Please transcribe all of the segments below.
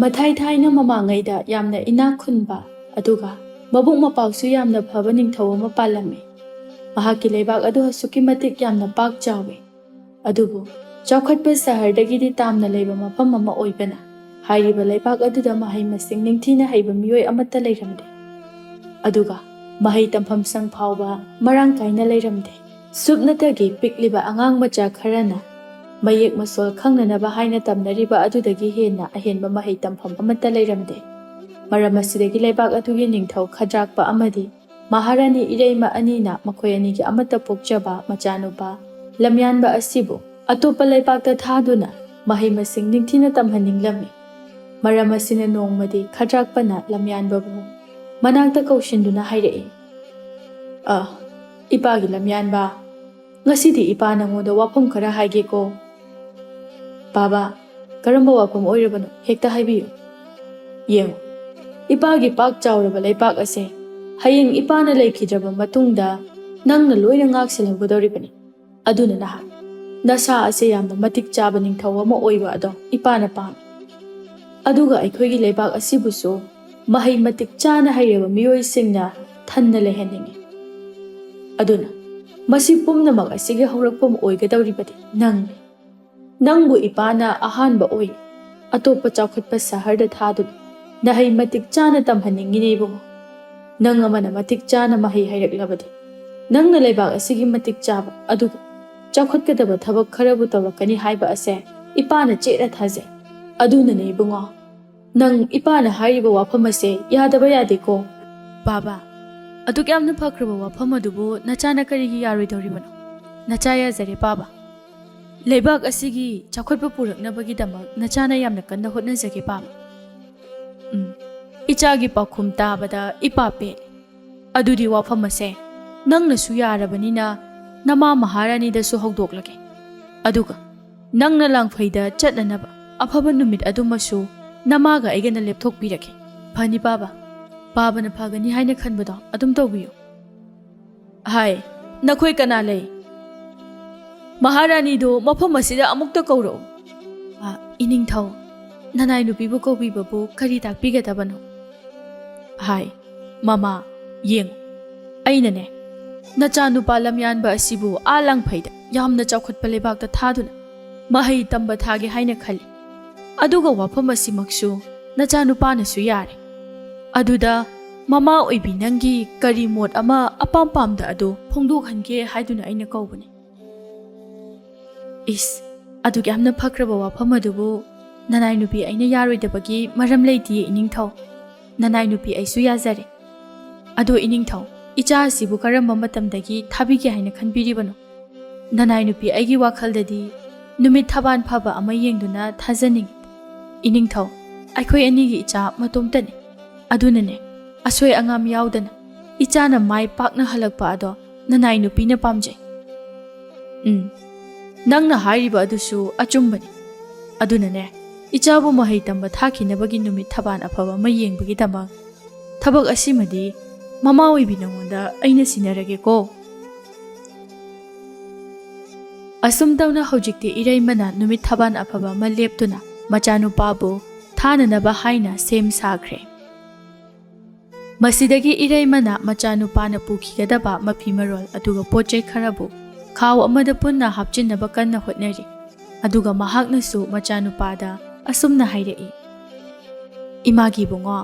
ꯃꯊꯥꯏ ꯊꯥꯏꯅ ꯃꯃꯥꯡꯉꯩꯗ ꯌꯥꯝꯅ ꯏꯅꯥꯛ ꯈꯨꯟꯕ ꯑꯗꯨꯒ ꯃꯕꯨꯛ ꯃꯄꯥꯎꯁꯨ ꯌꯥꯝꯅ ꯐꯕ ꯅꯤꯡꯊꯧ ꯑꯃ ꯄꯥꯜꯂꯝꯃꯤ꯫ ꯃꯍꯥꯛꯀꯤ ꯂꯩꯕꯥꯛ ꯑꯗꯨ ꯑꯁꯨꯛꯀꯤ ꯃꯇꯤꯛ ꯌꯥꯝꯅ ꯄꯥꯛ ꯆꯥꯎꯏ꯫ ꯑꯗꯨꯕꯨ ꯆꯥꯎꯈꯠꯄ ꯁꯍꯔꯗꯒꯤꯗꯤ ꯇꯥꯝꯅ ꯂꯩꯕ ꯃꯐꯝ ꯑꯃ ꯑꯣꯏꯕꯅ ꯍꯥꯏꯔꯤꯕ ꯂꯩꯕꯥꯛ ꯑꯗꯨꯗ ꯃꯍꯩ ꯃꯁꯤꯡ ꯅꯤꯡꯊꯤꯅ ꯍꯩꯕ ꯃꯤꯑꯣꯏ ꯑꯃꯠꯇ ꯂꯩꯔꯝꯗꯦ꯫ ꯑꯗꯨꯒ ꯃꯍꯩ ꯇꯝꯐꯝ ꯁꯪ ꯐꯥꯎꯕ ꯃꯔꯥꯡ ꯀꯥꯏꯅ ꯂꯩꯔꯝꯗꯦ꯫ ꯁꯨꯞꯅꯇꯒꯤ ꯄꯤꯛꯂꯤꯕ ꯑꯉꯥꯡ ꯃꯆꯥ ꯈꯔꯅ ꯃꯌꯦꯛ ꯃꯁꯣꯜ ꯈꯪꯅꯅꯕ ꯍꯥꯏꯅ ꯇꯝꯅꯔꯤꯕ ꯑꯗꯨꯗꯒꯤ ꯍꯦꯟꯅ ꯑꯍꯦꯟꯕ ꯃꯍꯩ ꯇꯝꯐꯝ ꯑꯃꯠꯇ ꯂꯩꯔꯝꯗꯦ꯫ ꯃꯔꯝ ꯑꯁꯤꯗꯒꯤ ꯂꯩꯕꯥꯛ ꯑꯗꯨꯒꯤ ꯅꯤꯡꯊꯧ ꯈꯗ꯭ꯔꯥꯛꯄ ꯑꯃꯗꯤ ꯃꯍꯥꯔꯥꯅꯤ ꯏꯔꯩꯃ ꯑꯅꯤꯅ ꯃꯈꯣꯏ ꯑꯅꯤꯒꯤ ꯑꯃꯠꯇ ꯄꯣꯛꯆꯕ ꯃꯆꯥꯅꯨꯄꯥ ꯂꯝꯌꯥꯟꯕ ꯑꯁꯤꯕꯨ ꯑꯇꯣꯞꯄ ꯂꯩꯕꯥꯛꯇ ꯊꯥꯗꯨꯅ ꯃꯍꯩ ꯃꯁꯤꯡ ꯅꯤꯡꯊꯤꯅ ꯇꯝꯍꯟꯅꯤꯡꯂꯝꯃꯤ꯫ ꯃꯔꯝ ꯑꯁꯤꯅ ꯅꯣꯡꯃꯗꯤ ꯈꯗ꯭ꯔꯥꯛꯄꯅ ꯂꯝꯌꯥꯟꯕꯕꯨ ꯃꯅꯥꯛꯇ ꯀꯧꯁꯤꯟꯗꯨꯅ ꯍꯥꯏꯔꯛꯏ, ꯏꯄꯥꯒꯤ ꯂꯝꯌꯥꯟꯕ, ꯉꯁꯤꯗꯤ ꯏꯄꯥ ꯅꯉꯣꯟꯗ ꯋꯥꯐꯝ ꯈꯔ ꯍꯥꯏꯒꯦꯀꯣ꯫ ꯕꯥꯕꯥ, ꯀꯔꯝꯕ ꯋꯥꯐꯝ ꯑꯣꯏꯔꯕꯅꯣ ꯍꯦꯛꯇ ꯍꯥꯏꯕꯤꯌꯨ꯫ ꯌꯦꯡꯉꯨ, ꯏꯄꯥꯒꯤ ꯄꯥꯛ ꯆꯥꯎꯔꯕ ꯂꯩꯕꯥꯛ ꯑꯁꯦ ꯍꯌꯦꯡ ꯏꯄꯥꯅ ꯂꯩꯈꯤꯗ꯭ꯔꯕ ꯃꯇꯨꯡꯗ ꯅꯪꯅ ꯂꯣꯏꯅ ꯉꯥꯛꯁꯦꯜꯍꯧꯒꯗꯧꯔꯤꯕꯅꯤ꯫ ꯑꯗꯨꯅ ꯅꯁꯥ ꯑꯁꯦ ꯌꯥꯝꯅ ꯃꯇꯤꯛ ꯆꯥꯕ ꯅꯤꯡꯊꯧ ꯑꯃ ꯑꯣꯏꯕ ꯑꯗꯣ ꯏꯄꯥꯅ ꯄꯥꯝꯃꯤ꯫ ꯑꯗꯨꯒ ꯑꯩꯈꯣꯏꯒꯤ ꯂꯩꯕꯥꯛ ꯑꯁꯤꯕꯨꯁꯨ ꯃꯍꯩ ꯃꯇꯤꯛ ꯆꯥꯅ ꯍꯩꯔꯕ ꯃꯤꯑꯣꯏꯁꯤꯡꯅ ꯊꯟꯅ ꯂꯩꯍꯟꯅꯤꯡꯉꯤ꯫ ꯑꯗꯨꯅ ꯃꯁꯤ ꯄꯨꯝꯅꯃꯛ ꯑꯁꯤꯒꯤ ꯍꯧꯔꯛꯐꯝ ꯑꯣꯏꯒꯗꯧꯔꯤꯕꯗꯤ ꯅꯪꯅꯤ꯫ ꯅꯪꯕꯨ ꯏꯄꯥꯅ ꯑꯍꯥꯟꯕ ꯑꯣꯏꯅ ꯑꯇꯣꯞꯄ ꯆꯥꯎꯈꯠꯄ ꯁꯍꯔꯗ ꯊꯥꯗꯨꯅ ꯅꯍꯩ ꯃꯇꯤꯛ ꯆꯥꯅ ꯇꯝꯍꯟꯅꯤꯡꯉꯤꯅꯦ ꯏꯕꯨꯡꯉꯣ꯫ ꯅꯪ ꯑꯃꯅ ꯃꯇꯤꯛ ꯆꯥꯅ ꯃꯍꯩ ꯍꯩꯔꯛꯂꯕꯗꯤ ꯅꯪꯅ ꯂꯩꯕꯥꯛ ꯑꯁꯤꯒꯤ ꯃꯇꯤꯛ ꯆꯥꯕ ꯑꯗꯨꯒ ꯆꯥꯎꯈꯠꯀꯗꯕ ꯊꯕꯛ ꯈꯔꯕꯨ ꯇꯧꯔꯛꯀꯅꯤ ꯍꯥꯏꯕ ꯑꯁꯦ ꯏꯄꯥꯅ ꯆꯦꯠꯅ ꯊꯥꯖꯩ꯫ ꯑꯗꯨꯅꯅꯦ ꯏꯕꯨꯡꯉꯣ, ꯅꯪ ꯏꯄꯥꯅ ꯍꯥꯏꯔꯤꯕ ꯋꯥꯐꯝ ꯑꯁꯦ ꯌꯥꯗꯕ ꯌꯥꯗꯦꯀꯣ꯫ ꯕꯥꯕꯥ, ꯑꯗꯨꯛ ꯌꯥꯝꯅ ꯐꯈ꯭ꯔꯕ ꯋꯥꯐꯝ ꯑꯗꯨꯕꯨ ꯅꯆꯥꯅ ꯀꯔꯤꯒꯤ ꯌꯥꯔꯣꯏꯗꯧꯔꯤꯕꯅꯣ? ꯅꯆꯥ ꯌꯥꯖꯔꯦ ꯕꯥꯕꯥ꯫ ꯂꯩꯕꯥꯛ ꯑꯁꯤꯒꯤ ꯆꯥꯎꯈꯠꯄ ꯄꯨꯔꯛꯅꯕꯒꯤꯗꯃꯛ ꯅꯆꯥꯅ ꯌꯥꯝꯅ ꯀꯟꯅ ꯍꯣꯠꯅꯖꯒꯦ ꯕꯥꯕꯥ꯫ ꯏꯆꯥꯒꯤ ꯄꯥꯎꯈꯨꯝ ꯇꯥꯕꯗ ꯏꯄꯥ ꯄꯦꯜꯂꯦ꯫ ꯑꯗꯨꯗꯤ ꯋꯥꯐꯝ ꯑꯁꯦ ꯅꯪꯅꯁꯨ ꯌꯥꯔꯕꯅꯤꯅ ꯅꯃꯥ ꯃꯍꯥꯔꯥꯅꯤꯗꯁꯨ ꯍꯧꯗꯣꯛꯂꯒꯦ꯫ ꯑꯗꯨꯒ ꯅꯪꯅ ꯂꯥꯡꯐꯩꯗ ꯆꯠꯅꯅꯕ ꯑꯐꯕ ꯅꯨꯃꯤꯠ ꯑꯗꯨꯃꯁꯨ ꯅꯃꯥꯒ ꯑꯩꯒꯅ ꯂꯦꯞꯊꯣꯛꯄꯤꯔꯒꯦ꯫ ꯐꯅꯤ ꯕꯥꯕꯥ, ꯕꯥꯕꯥꯅ ꯐꯒꯅꯤ ꯍꯥꯏꯅ ꯈꯟꯕꯗꯣ ꯑꯗꯨꯝ ꯇꯧꯕꯤꯌꯨ꯫ ꯍꯥꯏ, ꯅꯈꯣꯏ ꯀꯅꯥ ꯂꯩ? ꯃꯍꯥꯔꯥꯅꯤꯗꯨ ꯃꯐꯝ ꯑꯁꯤꯗ ꯑꯃꯨꯛꯇ ꯀꯧꯔꯛꯎ꯫ ꯏꯅꯤꯡꯊꯧ, ꯅꯅꯥꯏ ꯅꯨꯄꯤꯕꯨ ꯀꯧꯕꯤꯕꯕꯨ ꯀꯔꯤ ꯇꯥꯛꯄꯤꯒꯗꯕꯅꯣ? ꯍꯥꯏ, ꯃꯃꯥ, ꯌꯦꯡꯉꯨ, ꯑꯩꯅꯅꯦ ꯅꯆꯥꯅꯨꯄꯥ ꯂꯝꯌꯥꯟꯕ ꯑꯁꯤꯕꯨ ꯂꯥꯡꯐꯩꯗ ꯌꯥꯝꯅ ꯆꯥꯎꯈꯠꯄ ꯂꯩꯕꯥꯛꯇ ꯊꯥꯗꯨꯅ ꯃꯍꯩ ꯇꯝꯕ ꯊꯥꯒꯦ ꯍꯥꯏꯅ ꯈꯜꯂꯤ꯫ ꯑꯗꯨꯒ ꯋꯥꯐꯝ ꯑꯁꯤꯃꯛꯁꯨ ꯅꯆꯥꯅꯨꯄꯥꯅꯁꯨ ꯌꯥꯔꯦ꯫ ꯑꯗꯨꯗ ꯃꯃꯥ ꯑꯣꯏꯕꯤ ꯅꯪꯒꯤ ꯀꯔꯤ ꯃꯣꯠ ꯑꯃ ꯑꯄꯥꯝ ꯄꯥꯝꯗ ꯑꯗꯨ ꯐꯣꯡꯗꯣꯛꯍꯟꯒꯦ ꯍꯥꯏꯗꯨꯅ ꯑꯩꯅ ꯀꯧꯕꯅꯤ꯫ ꯏꯁ, ꯑꯗꯨꯛ ꯌꯥꯝꯅ ꯐꯈ꯭ꯔꯕ ꯋꯥꯐꯝ ꯑꯗꯨꯕꯨ ꯅꯅꯥꯏ ꯅꯨꯄꯤ ꯑꯩꯅ ꯌꯥꯔꯣꯏꯗꯕꯒꯤ ꯃꯔꯝ ꯂꯩꯇꯦ ꯏꯅꯤꯡꯊꯧ꯫ ꯅꯅꯥꯏ ꯅꯨꯄꯤ ꯑꯩꯁꯨ ꯌꯥꯖꯔꯦ꯫ ꯑꯗꯣ ꯏꯅꯤꯡꯊꯧ, ꯏꯆꯥ ꯑꯁꯤꯕꯨ ꯀꯔꯝꯕ ꯃꯇꯝꯗꯒꯤ ꯊꯥꯕꯤꯒꯦ ꯍꯥꯏꯅ ꯈꯟꯕꯤꯔꯤꯕꯅꯣ? ꯅꯅꯥꯏ ꯅꯨꯄꯤ ꯑꯩꯒꯤ ꯋꯥꯈꯜꯗꯗꯤ ꯅꯨꯃꯤꯠ ꯊꯕꯥꯟ ꯐꯕ ꯑꯃ ꯌꯦꯡꯗꯨꯅ ꯊꯥꯖꯅꯤꯡꯉꯤ꯫ ꯏꯅꯤꯡꯊꯧ, ꯑꯩꯈꯣꯏ ꯑꯅꯤꯒꯤ ꯏꯆꯥ ꯃꯇꯣꯝꯇꯅꯤ꯫ ꯑꯗꯨꯅꯅꯦ ꯑꯁꯣꯏ ꯑꯉꯥꯝ ꯌꯥꯎꯗꯅ ꯏꯆꯥꯅ ꯃꯥꯏ ꯄꯥꯛꯅ ꯍꯜꯂꯛꯄ ꯑꯗꯣ ꯅꯅꯥꯏ ꯅꯨꯄꯤꯅ ꯄꯥꯝꯖꯩ꯫ ꯅꯪꯅ ꯍꯥꯏꯔꯤꯕ ꯑꯗꯨꯁꯨ ꯑꯆꯨꯝꯕꯅꯤ꯫ ꯑꯗꯨꯅꯅꯦ ꯏꯆꯥꯕꯨ ꯃꯍꯩ ꯇꯝꯕ ꯊꯥꯈꯤꯅꯕꯒꯤ ꯅꯨꯃꯤꯠ ꯊꯕꯥꯟ ꯑꯐꯕ ꯑꯃ ꯌꯦꯡꯕꯒꯤꯗꯃꯛ ꯊꯕꯛ ꯑꯁꯤꯃꯗꯤ ꯃꯃꯥ ꯑꯣꯏꯕꯤ ꯅꯉꯣꯟꯗ ꯑꯩꯅ ꯁꯤꯟꯅꯔꯒꯦꯀꯣ꯫ ꯑꯁꯨꯝ ꯇꯧꯅ ꯍꯧꯖꯤꯛꯇꯤ ꯏꯔꯩꯃꯅ ꯅꯨꯃꯤꯠ ꯊꯕꯥꯟ ꯑꯐꯕ ꯑꯃ ꯂꯦꯞꯇꯨꯅ ꯃꯆꯥꯅꯨꯄꯥꯕꯨ ꯊꯥꯅꯅꯕ ꯍꯥꯏꯅ ꯁꯦꯝ ꯁꯥꯈ꯭ꯔꯦ꯫ ꯃꯁꯤꯗꯒꯤ ꯏꯔꯩꯃꯅ ꯃꯆꯥꯅꯨꯄꯥꯅ ꯄꯨꯈꯤꯒꯗꯕ ꯃꯐꯤ ꯃꯔꯣꯜ ꯑꯗꯨꯒ ꯄꯣꯠꯆꯩ ꯈꯔꯕꯨ ꯈꯥꯎ ꯑꯃꯗ ꯄꯨꯟꯅ ꯍꯥꯞꯆꯤꯟꯅꯕ ꯀꯟꯅ ꯍꯣꯠꯅꯔꯤ꯫ ꯑꯗꯨꯒ ꯃꯍꯥꯛꯅꯁꯨ ꯃꯆꯥꯅꯨꯄꯥꯗ ꯑꯁꯨꯝꯅ ꯍꯥꯏꯔꯛꯏ, ꯏꯃꯥꯒꯤ ꯏꯕꯨꯡꯉꯣ,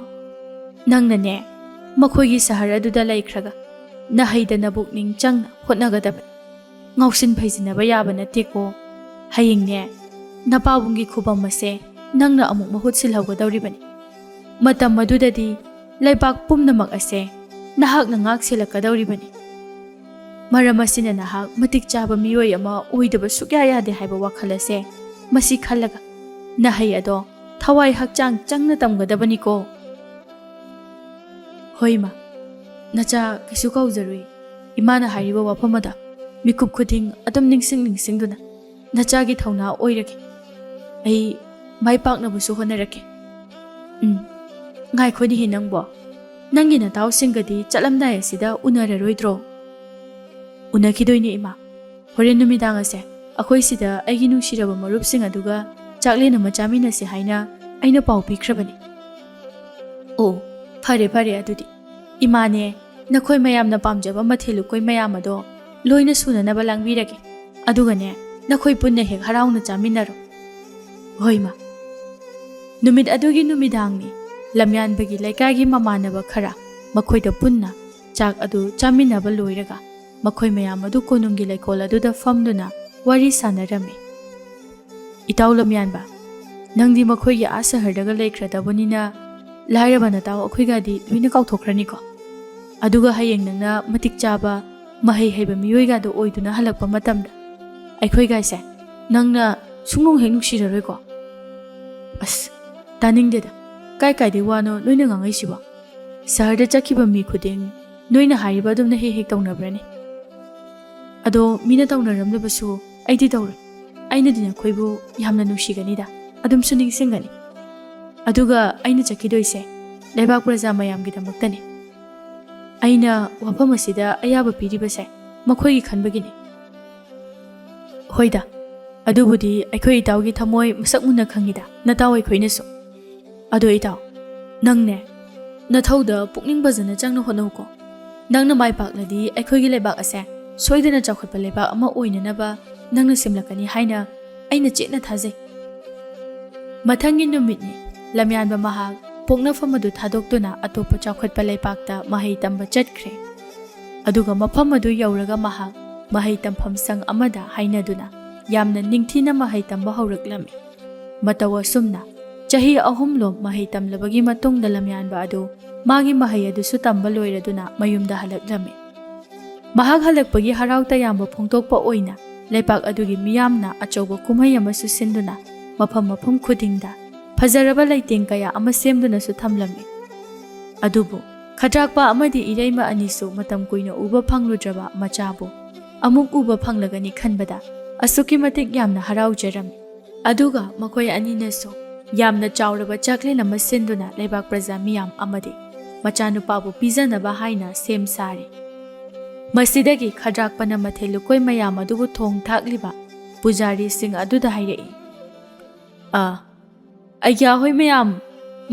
ꯅꯪꯅꯅꯦ ꯃꯈꯣꯏꯒꯤ ꯁꯍꯔ ꯑꯗꯨꯗ ꯂꯩꯈ꯭ꯔꯒ ꯅꯍꯩꯗꯅ ꯄꯨꯛꯅꯤꯡ ꯆꯪꯅ ꯍꯣꯠꯅꯒꯗꯕꯅꯤ꯫ ꯉꯥꯎꯁꯤꯟ ꯐꯩꯖꯤꯟꯅꯕ ꯌꯥꯕ ꯅꯠꯇꯦꯀꯣ꯫ ꯍꯌꯦꯡꯅꯦ ꯅꯄꯥꯕꯨꯡꯒꯤ ꯈꯨꯕꯝ ꯑꯁꯦ ꯅꯪꯅ ꯑꯃꯨꯛ ꯃꯍꯨꯠ ꯁꯤꯜꯍꯧꯒꯗꯧꯔꯤꯕꯅꯤ꯫ ꯃꯇꯝ ꯑꯗꯨꯗꯗꯤ ꯂꯩꯕꯥꯛ ꯄꯨꯝꯅꯃꯛ ꯑꯁꯦ ꯅꯍꯥꯛꯅ ꯉꯥꯛꯁꯦꯜꯂꯛꯀꯗꯧꯔꯤꯕꯅꯤ꯫ ꯃꯔꯝ ꯑꯁꯤꯅ ꯅꯍꯥꯛ ꯃꯇꯤꯛ ꯆꯥꯕ ꯃꯤꯑꯣꯏ ꯑꯃ ꯑꯣꯏꯗꯕ ꯁꯨꯛꯌꯥ ꯌꯥꯗꯦ ꯍꯥꯏꯕ ꯋꯥꯈꯜ ꯑꯁꯦ ꯃꯁꯤ ꯈꯜꯂꯒ ꯅꯍꯩ ꯑꯗꯣ ꯊꯋꯥꯏ ꯍꯛꯆꯥꯡ ꯆꯪꯅ ꯇꯝꯒꯗꯕꯅꯤꯀꯣ꯫ ꯍꯣꯏ ꯃꯥ, ꯅꯆꯥ ꯀꯩꯁꯨ ꯀꯧꯖꯔꯨꯏ꯫ ꯏꯃꯥꯅ ꯍꯥꯏꯔꯤꯕ ꯋꯥꯐꯝ ꯑꯗꯣ ꯃꯤꯀꯨꯞ ꯈꯨꯗꯤꯡ ꯑꯗꯨꯝ ꯅꯤꯡꯁꯤꯡꯗꯨꯅ ꯅꯆꯥꯒꯤ ꯊꯧꯅꯥ ꯑꯣꯏꯔꯒꯦ꯫ ꯑꯩ ꯃꯥꯏ ꯄꯥꯛꯅꯕꯁꯨ ꯍꯣꯠꯅꯔꯛꯀꯦ꯫ ꯉꯥꯏꯈꯣꯅꯦꯍꯦ ꯅꯪꯕꯣ, ꯅꯪꯒꯤ ꯅꯇꯥꯎꯁꯤꯡꯒꯗꯤ ꯆꯠꯂꯝꯗꯥꯏ ꯑꯁꯤꯗ ꯎꯅꯔꯔꯣꯏꯗ꯭ꯔꯣ? ꯎꯅꯈꯤꯗꯣꯏꯅꯦ ꯏꯃꯥ꯫ ꯍꯣꯔꯦꯟ ꯅꯨꯃꯤꯗꯥꯡ ꯑꯁꯦ ꯑꯩꯈꯣꯏ ꯁꯤꯗ ꯑꯩꯒꯤ ꯅꯨꯡꯁꯤꯔꯕ ꯃꯔꯨꯞꯁꯤꯡ ꯑꯗꯨꯒ ꯆꯥꯛꯂꯦꯟ ꯑꯃ ꯆꯥꯃꯤꯟꯅꯁꯤ ꯍꯥꯏꯅ ꯑꯩꯅ ꯄꯥꯎ ꯄꯤꯈ꯭ꯔꯕꯅꯤ꯫ ꯑꯣ, ꯐꯔꯦ ꯐꯔꯦ ꯑꯗꯨꯗꯤ ꯏꯃꯥꯅꯦ ꯅꯈꯣꯏ ꯃꯌꯥꯝꯅ ꯄꯥꯝꯖꯕ ꯃꯊꯦꯜ ꯂꯨꯀꯣꯏ ꯃꯌꯥꯝ ꯑꯗꯣ ꯂꯣꯏꯅ ꯁꯨꯅꯅꯕ ꯂꯥꯡꯕꯤꯔꯒꯦ, ꯑꯗꯨꯒꯅꯦ ꯅꯈꯣꯏ ꯄꯨꯟꯅ ꯍꯦꯛ ꯍꯔꯥꯎꯅ ꯆꯥꯃꯤꯟꯅꯔꯣ꯫ ꯍꯣꯏ ꯃꯥ꯫ ꯅꯨꯃꯤꯠ ꯑꯗꯨꯒꯤ ꯅꯨꯃꯤꯗꯥꯡꯅꯤ ꯂꯝꯌꯥꯟꯕꯒꯤ ꯂꯩꯀꯥꯏꯒꯤ ꯃꯃꯥꯟꯅꯕ ꯈꯔ ꯃꯈꯣꯏꯗ ꯄꯨꯟꯅ ꯆꯥꯛ ꯑꯗꯨ ꯆꯥꯃꯤꯟꯅꯕ ꯂꯣꯏꯔꯒ ꯃꯈꯣꯏ ꯃꯌꯥꯝ ꯑꯗꯨ ꯀꯣꯅꯨꯡꯒꯤ ꯂꯩꯀꯣꯜ ꯑꯗꯨꯗ ꯐꯝꯗꯨꯅ ꯋꯥꯔꯤ ꯁꯥꯟꯅꯔꯝꯃꯤ꯫ ꯏꯇꯥꯎ ꯂꯝꯌꯥꯟꯕ, ꯅꯪꯗꯤ ꯃꯈꯣꯏꯒꯤ ꯑꯥ ꯁꯍꯔꯗꯒ ꯂꯩꯈ꯭ꯔꯗꯕꯅꯤꯅ ꯂꯥꯏꯔꯕ ꯅꯇꯥꯎ ꯑꯩꯈꯣꯏꯒꯗꯤ ꯂꯣꯏꯅ ꯀꯥꯎꯊꯣꯛꯈ꯭ꯔꯅꯤꯀꯣ? ꯑꯗꯨꯒ ꯍꯌꯦꯡ ꯅꯪꯅ ꯃꯇꯤꯛ ꯆꯥꯕ ꯃꯍꯩ ꯍꯩꯕ ꯃꯤꯑꯣꯏꯒꯗꯣ ꯑꯣꯏꯗꯨꯅ ꯍꯜꯂꯛꯄ ꯃꯇꯝꯗ ꯑꯩꯈꯣꯏꯒꯥꯏꯁꯦ ꯅꯪꯅ ꯁꯨꯡꯅꯨꯡ ꯍꯦꯛ ꯅꯨꯡꯁꯤꯔꯔꯣꯏꯀꯣ? ꯑꯁ ꯇꯥꯅꯤꯡꯗꯦꯗ, ꯀꯥꯏꯗꯩ ꯋꯥꯅꯣ ꯅꯣꯏꯅ ꯉꯥꯡꯉꯩꯁꯤꯕꯣ? ꯁꯍꯔꯗ ꯆꯠꯈꯤꯕ ꯃꯤ ꯈꯨꯗꯤꯡ ꯅꯣꯏꯅ ꯍꯥꯏꯔꯤꯕ ꯑꯗꯨꯝꯅ ꯍꯦꯛ ꯇꯧꯅꯕ꯭ꯔꯅꯤ? ꯑꯗꯣ ꯃꯤꯅ ꯇꯧꯅꯔꯝꯂꯕꯁꯨ ꯑꯩꯗꯤ ꯇꯧꯔꯣꯏ꯫ ꯑꯩꯅꯗꯤ ꯅꯈꯣꯏꯕꯨ ꯌꯥꯝꯅ ꯅꯨꯡꯁꯤꯒꯅꯤꯗ, ꯑꯗꯨꯝꯁꯨ ꯅꯤꯡꯁꯤꯡꯒꯅꯤ꯫ ꯑꯗꯨꯒ ꯑꯩꯅ ꯆꯠꯈꯤꯗꯣꯏꯁꯦ ꯂꯩꯕꯥꯛ ꯄ꯭ꯔꯖꯥ ꯃꯌꯥꯝꯒꯤꯗꯃꯛꯇꯅꯤ꯫ ꯑꯩꯅ ꯋꯥꯐꯝ ꯑꯁꯤꯗ ꯑꯌꯥꯕ ꯄꯤꯔꯤꯕꯁꯦ ꯃꯈꯣꯏꯒꯤ ꯈꯟꯕꯒꯤꯅꯤ꯫ ꯍꯣꯏꯗ, ꯑꯗꯨꯕꯨꯗꯤ ꯑꯩꯈꯣꯏ ꯏꯇꯥꯎꯒꯤ ꯊꯃꯣꯏ ꯃꯁꯛ ꯃꯨꯟꯅ ꯈꯪꯉꯤꯗ ꯅꯇꯥꯎ ꯑꯩꯈꯣꯏꯅꯁꯨ꯫ ꯑꯗꯣ ꯏꯇꯥꯎ, ꯅꯪꯅꯦ ꯅꯊꯧꯗ ꯄꯨꯛꯅꯤꯡ ꯐꯖꯅ ꯆꯪꯅ ꯍꯣꯠꯅꯧꯀꯣ꯫ ꯅꯪꯅ ꯃꯥꯏ ꯄꯥꯛꯂꯗꯤ ꯑꯩꯈꯣꯏꯒꯤ ꯂꯩꯕꯥꯛ ꯑꯁꯦ ꯁꯣꯏꯗꯅ ꯆꯥꯎꯈꯠꯄ ꯂꯩꯕꯥꯛ ꯑꯃ ꯑꯣꯏꯅꯅꯕ ꯅꯪꯅ ꯁꯦꯝꯂꯛꯀꯅꯤ ꯍꯥꯏꯅ ꯑꯩꯅ ꯆꯦꯠꯅ ꯊꯥꯖꯩ꯫ ꯃꯊꯪꯒꯤ ꯅꯨꯃꯤꯠꯅꯤ ꯂꯝꯌꯥꯟꯕ ꯃꯍꯥꯛ ꯄꯣꯛꯅꯐꯝ ꯑꯗꯨ ꯊꯥꯗꯣꯛꯇꯨꯅ ꯑꯇꯣꯞꯄ ꯆꯥꯎꯈꯠꯄ ꯂꯩꯄꯥꯛꯇ ꯃꯍꯩ ꯇꯝꯕ ꯆꯠꯈ꯭ꯔꯦ꯫ ꯑꯗꯨꯒ ꯃꯐꯝ ꯑꯗꯨ ꯌꯧꯔꯒ ꯃꯍꯥꯛ ꯃꯍꯩ ꯇꯝꯐꯝ ꯁꯪ ꯑꯃꯗ ꯍꯥꯏꯅꯗꯨꯅ ꯌꯥꯝꯅ ꯅꯤꯡꯊꯤꯅ ꯃꯍꯩ ꯇꯝꯕ ꯍꯧꯔꯛꯂꯝꯃꯤ꯫ ꯃꯇꯧ ꯑꯁꯨꯝꯅ ꯆꯍꯤ 3 ꯃꯍꯩ ꯇꯝꯂꯕꯒꯤ ꯃꯇꯨꯡꯗ ꯂꯝꯌꯥꯟꯕ ꯑꯗꯨ ꯃꯥꯒꯤ ꯃꯍꯩ ꯑꯗꯨꯁꯨ ꯇꯝꯕ ꯂꯣꯏꯔꯗꯨꯅ ꯃꯌꯨꯝꯗ ꯍꯜꯂꯛꯂꯝꯃꯤ꯫ ꯃꯍꯥꯛ ꯍꯜꯂꯛꯄꯒꯤ ꯍꯔꯥꯎ ꯇꯌꯥꯝꯕ ꯐꯣꯡꯗꯣꯛꯄ ꯑꯣꯏꯅ ꯂꯩꯄꯥꯛ ꯑꯗꯨꯒꯤ ꯃꯤꯌꯥꯝꯅ ꯑꯆꯧꯕ ꯀꯨꯝꯍꯩ ꯑꯃꯁꯨ ꯁꯤꯟꯗꯨꯅ ꯃꯐꯝ ꯈꯨꯗꯤꯡꯗ ꯐꯖꯔꯕ ꯂꯩꯇꯦꯡ ꯀꯌꯥ ꯑꯃ ꯁꯦꯝꯗꯨꯅꯁꯨ ꯊꯝꯂꯝꯃꯤ꯫ ꯑꯗꯨꯕꯨ ꯈꯗ꯭ꯔꯥꯛꯄ ꯑꯃꯗꯤ ꯏꯔꯩꯃ ꯑꯅꯤꯁꯨ ꯃꯇꯝ ꯀꯨꯏꯅ ꯎꯕ ꯐꯪꯂꯨꯗ꯭ꯔꯕ ꯃꯆꯥꯕꯨ ꯑꯃꯨꯛ ꯎꯕ ꯐꯪꯂꯒꯅꯤ ꯈꯟꯕꯗ ꯑꯁꯨꯛꯀꯤ ꯃꯇꯤꯛ ꯌꯥꯝꯅ ꯍꯔꯥꯎꯖꯔꯝꯃꯤ꯫ ꯑꯗꯨꯒ ꯃꯈꯣꯏ ꯑꯅꯤꯅꯁꯨ ꯌꯥꯝꯅ ꯆꯥꯎꯔꯕ ꯆꯥꯛꯂꯦꯟ ꯑꯃ ꯁꯤꯟꯗꯨꯅ ꯂꯩꯕꯥꯛ प्रजा मियाम अमदि मचानुपाबु पिजनबा हाइना सेम सारी। मसिदगी खड्राकपना मथेल लुकोय मयाम अदुबु थोंग थाकलिबा पुजारी सिंह अदुदा हाइरई। अय्या होय मयाम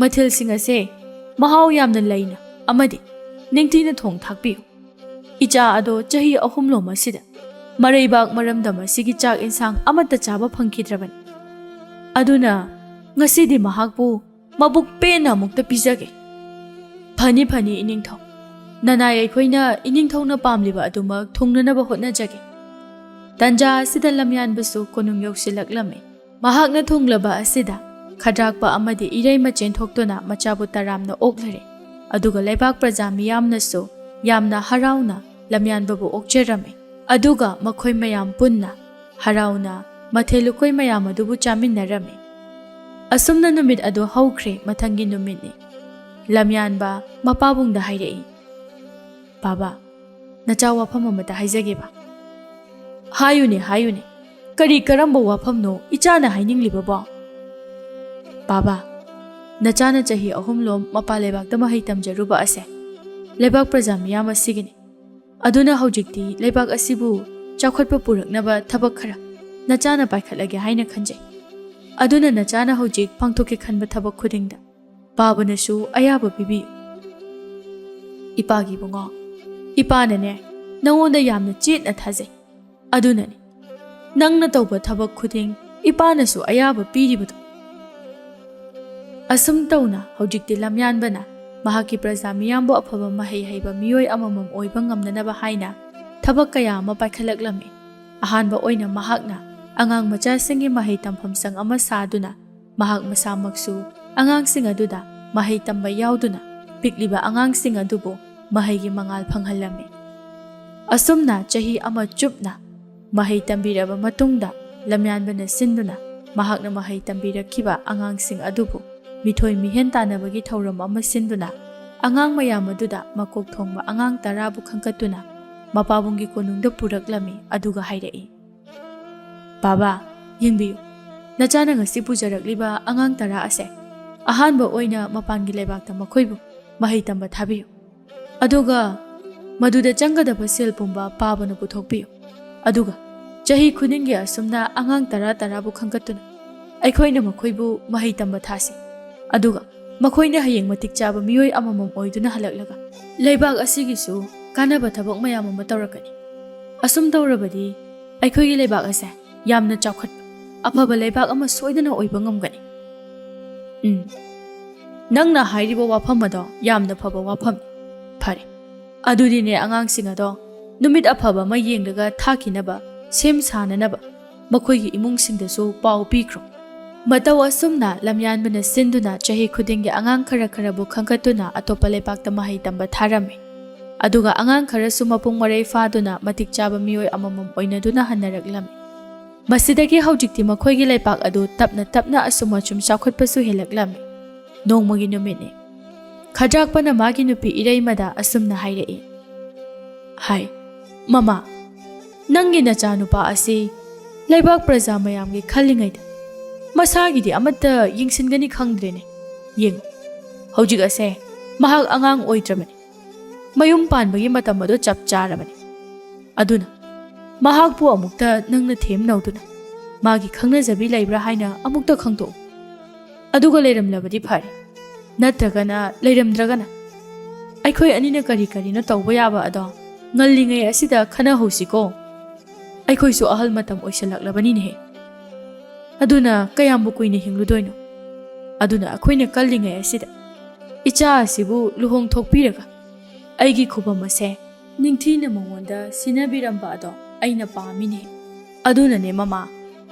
मथेल सिंह असे महाव यामना लैना अमदि निंगथिना थोंग थाकपियु। इचा अदो चही 3 लोम असिदा मरैबाग मरमदा मसिगी चाक इंसांग अमत्ता चाबा फंखिद्रबन। अदुना ngasidi mahakpu mabuk pena mukta pijage। फनी फनी इनिंगथौ ननाय अखोइना इनिंगथौना पामलिबा अदुमक थुंगननबा होटनाजगे। तंजा असिदा लमयानबसु कोनुंग यौसिलक्लमे। महाकना थुंगलबा असिदा खड्राकपा अमदि इरैमा चेंथोक्तुना मचाबु तरामना ओक्लरे। अदुगा लैबाक प्रजा मियामनसु यामना हराउना लमयानबबु ओक्चरमे। अदुगा मखोइ मयाम पुन्ना हराउना मथेलुकोइ मयाम अदुबु चामिन्नरमे। असुमना नुमित अदु हौख्रे मथंगी नुमितनि। लमयानबा मपाबुंगदा हाइरई। बाबा नचा वाफम अमता हाइजगेबा। हायुने हायुने करी करम्बा वाफमनो इचाना हाइनिंगलिबबो। बाबा नचाना चही 3 लोम मपा लेबाकता महै तमजरुबा असे लेबाक प्रजा मियाम असिगिनि। अदुना हौजिक्ति लेबाक असिबु चाखोटपा पुरकनबा थबक खरा नचाना पाइखटलगे हाइना खंजै। अदुना नचाना हौजिक पांथोके खनबा थबक खुदिंगदा पाबनसु अयाबा पिबि। इपागी बुंगो इपानने नवोंदा यामना चेतना थाजै। अदुनने नंगना तौबा थबक खुदिंग इपानसु अयाबा पिरिबदो। असुम तौना हौजिक्ति लमयानबना महाकी प्रजा मियामबु अफबा महै हैबा मियोय अममम ओइबा ngamnanaba हाइना थबक कया अमा पाइखलक्लमे। अहानबा ओइना महाकना अंगांग मचासिंगी महै तमफम संग अमा सादुना महाक मसामक्सु अंगांगसिंग अदुदा महै तंबा याउदुना पिकलिबा अंगांगसिंग अदुबु महैगी मंगाल फंगहलमे। असुमना चही अमा चुपना महै तंबिरबा मतुंगदा लमयानबना सिंदुना महाकना महै तंबिरखिबा अंगांगसिंग अदुबु मिथोय मिहेन तानबगी थौरम अमा सिंदुना अंगांग मयाम अदुदा मकोक थोंगबा अंगांग 10 बु खंकतुना मपाबुंगी कोनुंगदा पुरकलमे। अदुगा हाइरई। बाबा यिंबियु नचाना ngasi पुजरकलिबा अंगांग 10 असे अहानबा ओइना मपानगी लेबाकता मखोइबु महै तंबा थाबियु। अदुगा मदुदा चंगदबा सेल पुंबा पाबना पुथोकपियु। अदुगा चही खुदिंगी असुमना अंगांग 10 बु खंकतुना अखोइना मखोइबु महै तंबा थासी ꯑꯗꯨꯒ ꯃꯈꯣꯏꯅ ꯍꯌꯦꯡ ꯃꯇꯤꯛ ꯆꯥꯕ ꯃꯤꯑꯣꯏ ꯑꯃꯃꯝ ꯑꯣꯏꯗꯨꯅ ꯍꯜꯂꯛꯂꯒ ꯂꯩꯕꯥꯛ ꯑꯁꯤꯒꯤꯁꯨ ꯀꯥꯟꯅꯕ ꯊꯕꯛ ꯃꯌꯥꯝ ꯑꯃ ꯇꯧꯔꯛꯀꯅꯤ꯫ ꯑꯁꯨꯝ ꯇꯧꯔꯕꯗꯤ ꯑꯩꯈꯣꯏꯒꯤ ꯂꯩꯕꯥꯛ ꯑꯁꯦ ꯌꯥꯝꯅ ꯆꯥꯎꯈꯠꯄ ꯑꯐꯕ ꯂꯩꯕꯥꯛ ꯑꯃ ꯁꯣꯏꯗꯅ ꯑꯣꯏꯕ ꯉꯝꯒꯅꯤ꯫ ꯅꯪꯅ ꯍꯥꯏꯔꯤꯕ ꯋꯥꯐꯝ ꯑꯗꯣ ꯌꯥꯝꯅ ꯐꯕ ꯋꯥꯐꯝꯅꯤ꯫ ꯐꯔꯦ, ꯑꯗꯨꯗꯤꯅꯦ ꯑꯉꯥꯡꯁꯤꯡ ꯑꯗꯣ ꯅꯨꯃꯤꯠ ꯑꯐꯕ ꯑꯃ ꯌꯦꯡꯂꯒ ꯊꯥꯈꯤꯅꯕ ꯁꯦꯝ ꯁꯥꯅꯅꯕ ꯃꯈꯣꯏꯒꯤ ꯏꯃꯨꯡꯁꯤꯡꯗꯁꯨ ꯄꯥꯎ ꯄꯤꯈ꯭ꯔꯣ꯫ ꯃꯇꯧ ꯑꯁꯨꯝꯅ ꯂꯝꯌꯥꯟꯕꯅ ꯁꯤꯟꯗꯨꯅ ꯆꯍꯤ ꯈꯨꯗꯤꯡꯒꯤ ꯑꯉꯥꯡ ꯈꯔꯕꯨ ꯈꯟꯒꯠꯇꯨꯅ ꯑꯇꯣꯞꯄ ꯂꯩꯕꯥꯛꯇ ꯃꯍꯩ ꯇꯝꯕ ꯊꯥꯔꯝꯃꯤ꯫ ꯑꯗꯨꯒ ꯑꯉꯥꯡ ꯈꯔꯁꯨ ꯃꯄꯨꯡ ꯃꯔꯩ ꯐꯥꯗꯨꯅ ꯃꯇꯤꯛ ꯆꯥꯕ ꯃꯤꯑꯣꯏ ꯑꯃꯃꯝ ꯑꯣꯏꯅꯗꯨꯅ ꯍꯟꯅꯔꯛꯂꯝꯃꯤ꯫ ꯃꯁꯤꯗꯒꯤ ꯍꯧꯖꯤꯛꯇꯤ ꯃꯈꯣꯏꯒꯤ ꯂꯩꯕꯥꯛ ꯑꯗꯨ ꯇꯞꯅ ꯇꯞꯅ ꯑꯁꯨꯝ ꯆꯥꯎꯈꯠꯄꯁꯨ ꯍꯦꯜꯂꯛꯂꯝꯃꯤ꯫ ꯅꯣꯡꯃꯒꯤ ꯅꯨꯃꯤꯠꯅꯤ꯫ ꯈꯗ꯭ꯔꯥꯛꯄꯅ ꯃꯥꯒꯤ ꯅꯨꯄꯤ ꯏꯔꯩꯃꯗ ꯑꯁꯨꯝꯅ ꯍꯥꯏꯔꯛꯏ꯫ ꯍꯥꯏ, ꯃꯃꯥ, ꯅꯪꯒꯤ ꯅꯆꯥꯅꯨꯄꯥ ꯑꯁꯤ ꯂꯩꯕꯥꯛ ꯄ꯭ꯔꯖꯥ ꯃꯌꯥꯝꯒꯤ ꯈꯜꯂꯤꯉꯩꯗ ꯃꯁꯥꯒꯤꯗꯤ ꯑꯃꯠꯇ ꯌꯦꯡꯁꯤꯟꯒꯅꯤ ꯈꯪꯗ꯭ꯔꯦꯅꯦ꯫ ꯌꯦꯡꯉꯨ, ꯍꯧꯖꯤꯛ ꯑꯁꯦ ꯃꯍꯥꯛ ꯑꯉꯥꯡ ꯑꯣꯏꯗ꯭ꯔꯕꯅꯤ꯫ ꯃꯌꯨꯝ ꯄꯥꯟꯕꯒꯤ ꯃꯇꯝ ꯑꯗꯨ ꯆꯞ ꯆꯥꯔꯕꯅꯤ꯫ ꯑꯗꯨꯅ ꯃꯍꯥꯛꯄꯨ ꯑꯃꯨꯛꯇ ꯅꯪꯅ ꯊꯦꯝꯅꯧꯗꯨꯅ ꯃꯥꯒꯤ ꯈꯪꯅꯖꯕꯤ ꯂꯩꯕ꯭ꯔꯥ ꯍꯥꯏꯅ ꯑꯃꯨꯛꯇ ꯈꯪꯗꯣꯛꯎ꯫ ꯑꯗꯨꯒ ꯂꯩꯔꯝꯂꯕꯗꯤ ꯐꯔꯦ, ꯅꯠꯇ꯭ꯔꯒꯅ ꯂꯩꯔꯝꯗ꯭ꯔꯒꯅ ꯑꯩꯈꯣꯏ ꯑꯅꯤꯅ ꯀꯔꯤꯅꯣ ꯇꯧꯕ ꯌꯥꯕ ꯑꯗꯣ ꯉꯜꯂꯤꯉꯩ ꯑꯁꯤꯗ ꯈꯟꯅꯍꯧꯁꯤꯀꯣ꯫ ꯑꯩꯈꯣꯏꯁꯨ ꯑꯍꯜ ꯃꯇꯝ ꯑꯣꯏꯁꯜꯂꯛꯂꯕꯅꯤꯅꯦꯍꯦ꯫ ꯑꯗꯨꯅ ꯀꯌꯥꯝꯕꯨ ꯀꯨꯏꯅ ꯍꯤꯡꯂꯨꯗꯣꯏꯅꯣ? ꯑꯗꯨꯅ ꯑꯩꯈꯣꯏꯅ ꯀꯜꯂꯤꯉꯩ ꯑꯁꯤꯗ ꯏꯆꯥ ꯑꯁꯤꯕꯨ ꯂꯨꯍꯣꯡꯊꯣꯛꯄꯤꯔꯒ ꯑꯩꯒꯤ ꯈꯨꯕꯝ ꯑꯁꯦ ꯅꯤꯡꯊꯤꯅ ꯃꯉꯣꯟꯗ ꯁꯤꯟꯅꯕꯤꯔꯝꯕ ꯑꯗꯣ ꯑꯩꯅ ꯄꯥꯝꯃꯤꯅꯦ꯫ ꯑꯗꯨꯅꯅꯦ ꯃꯃꯥ,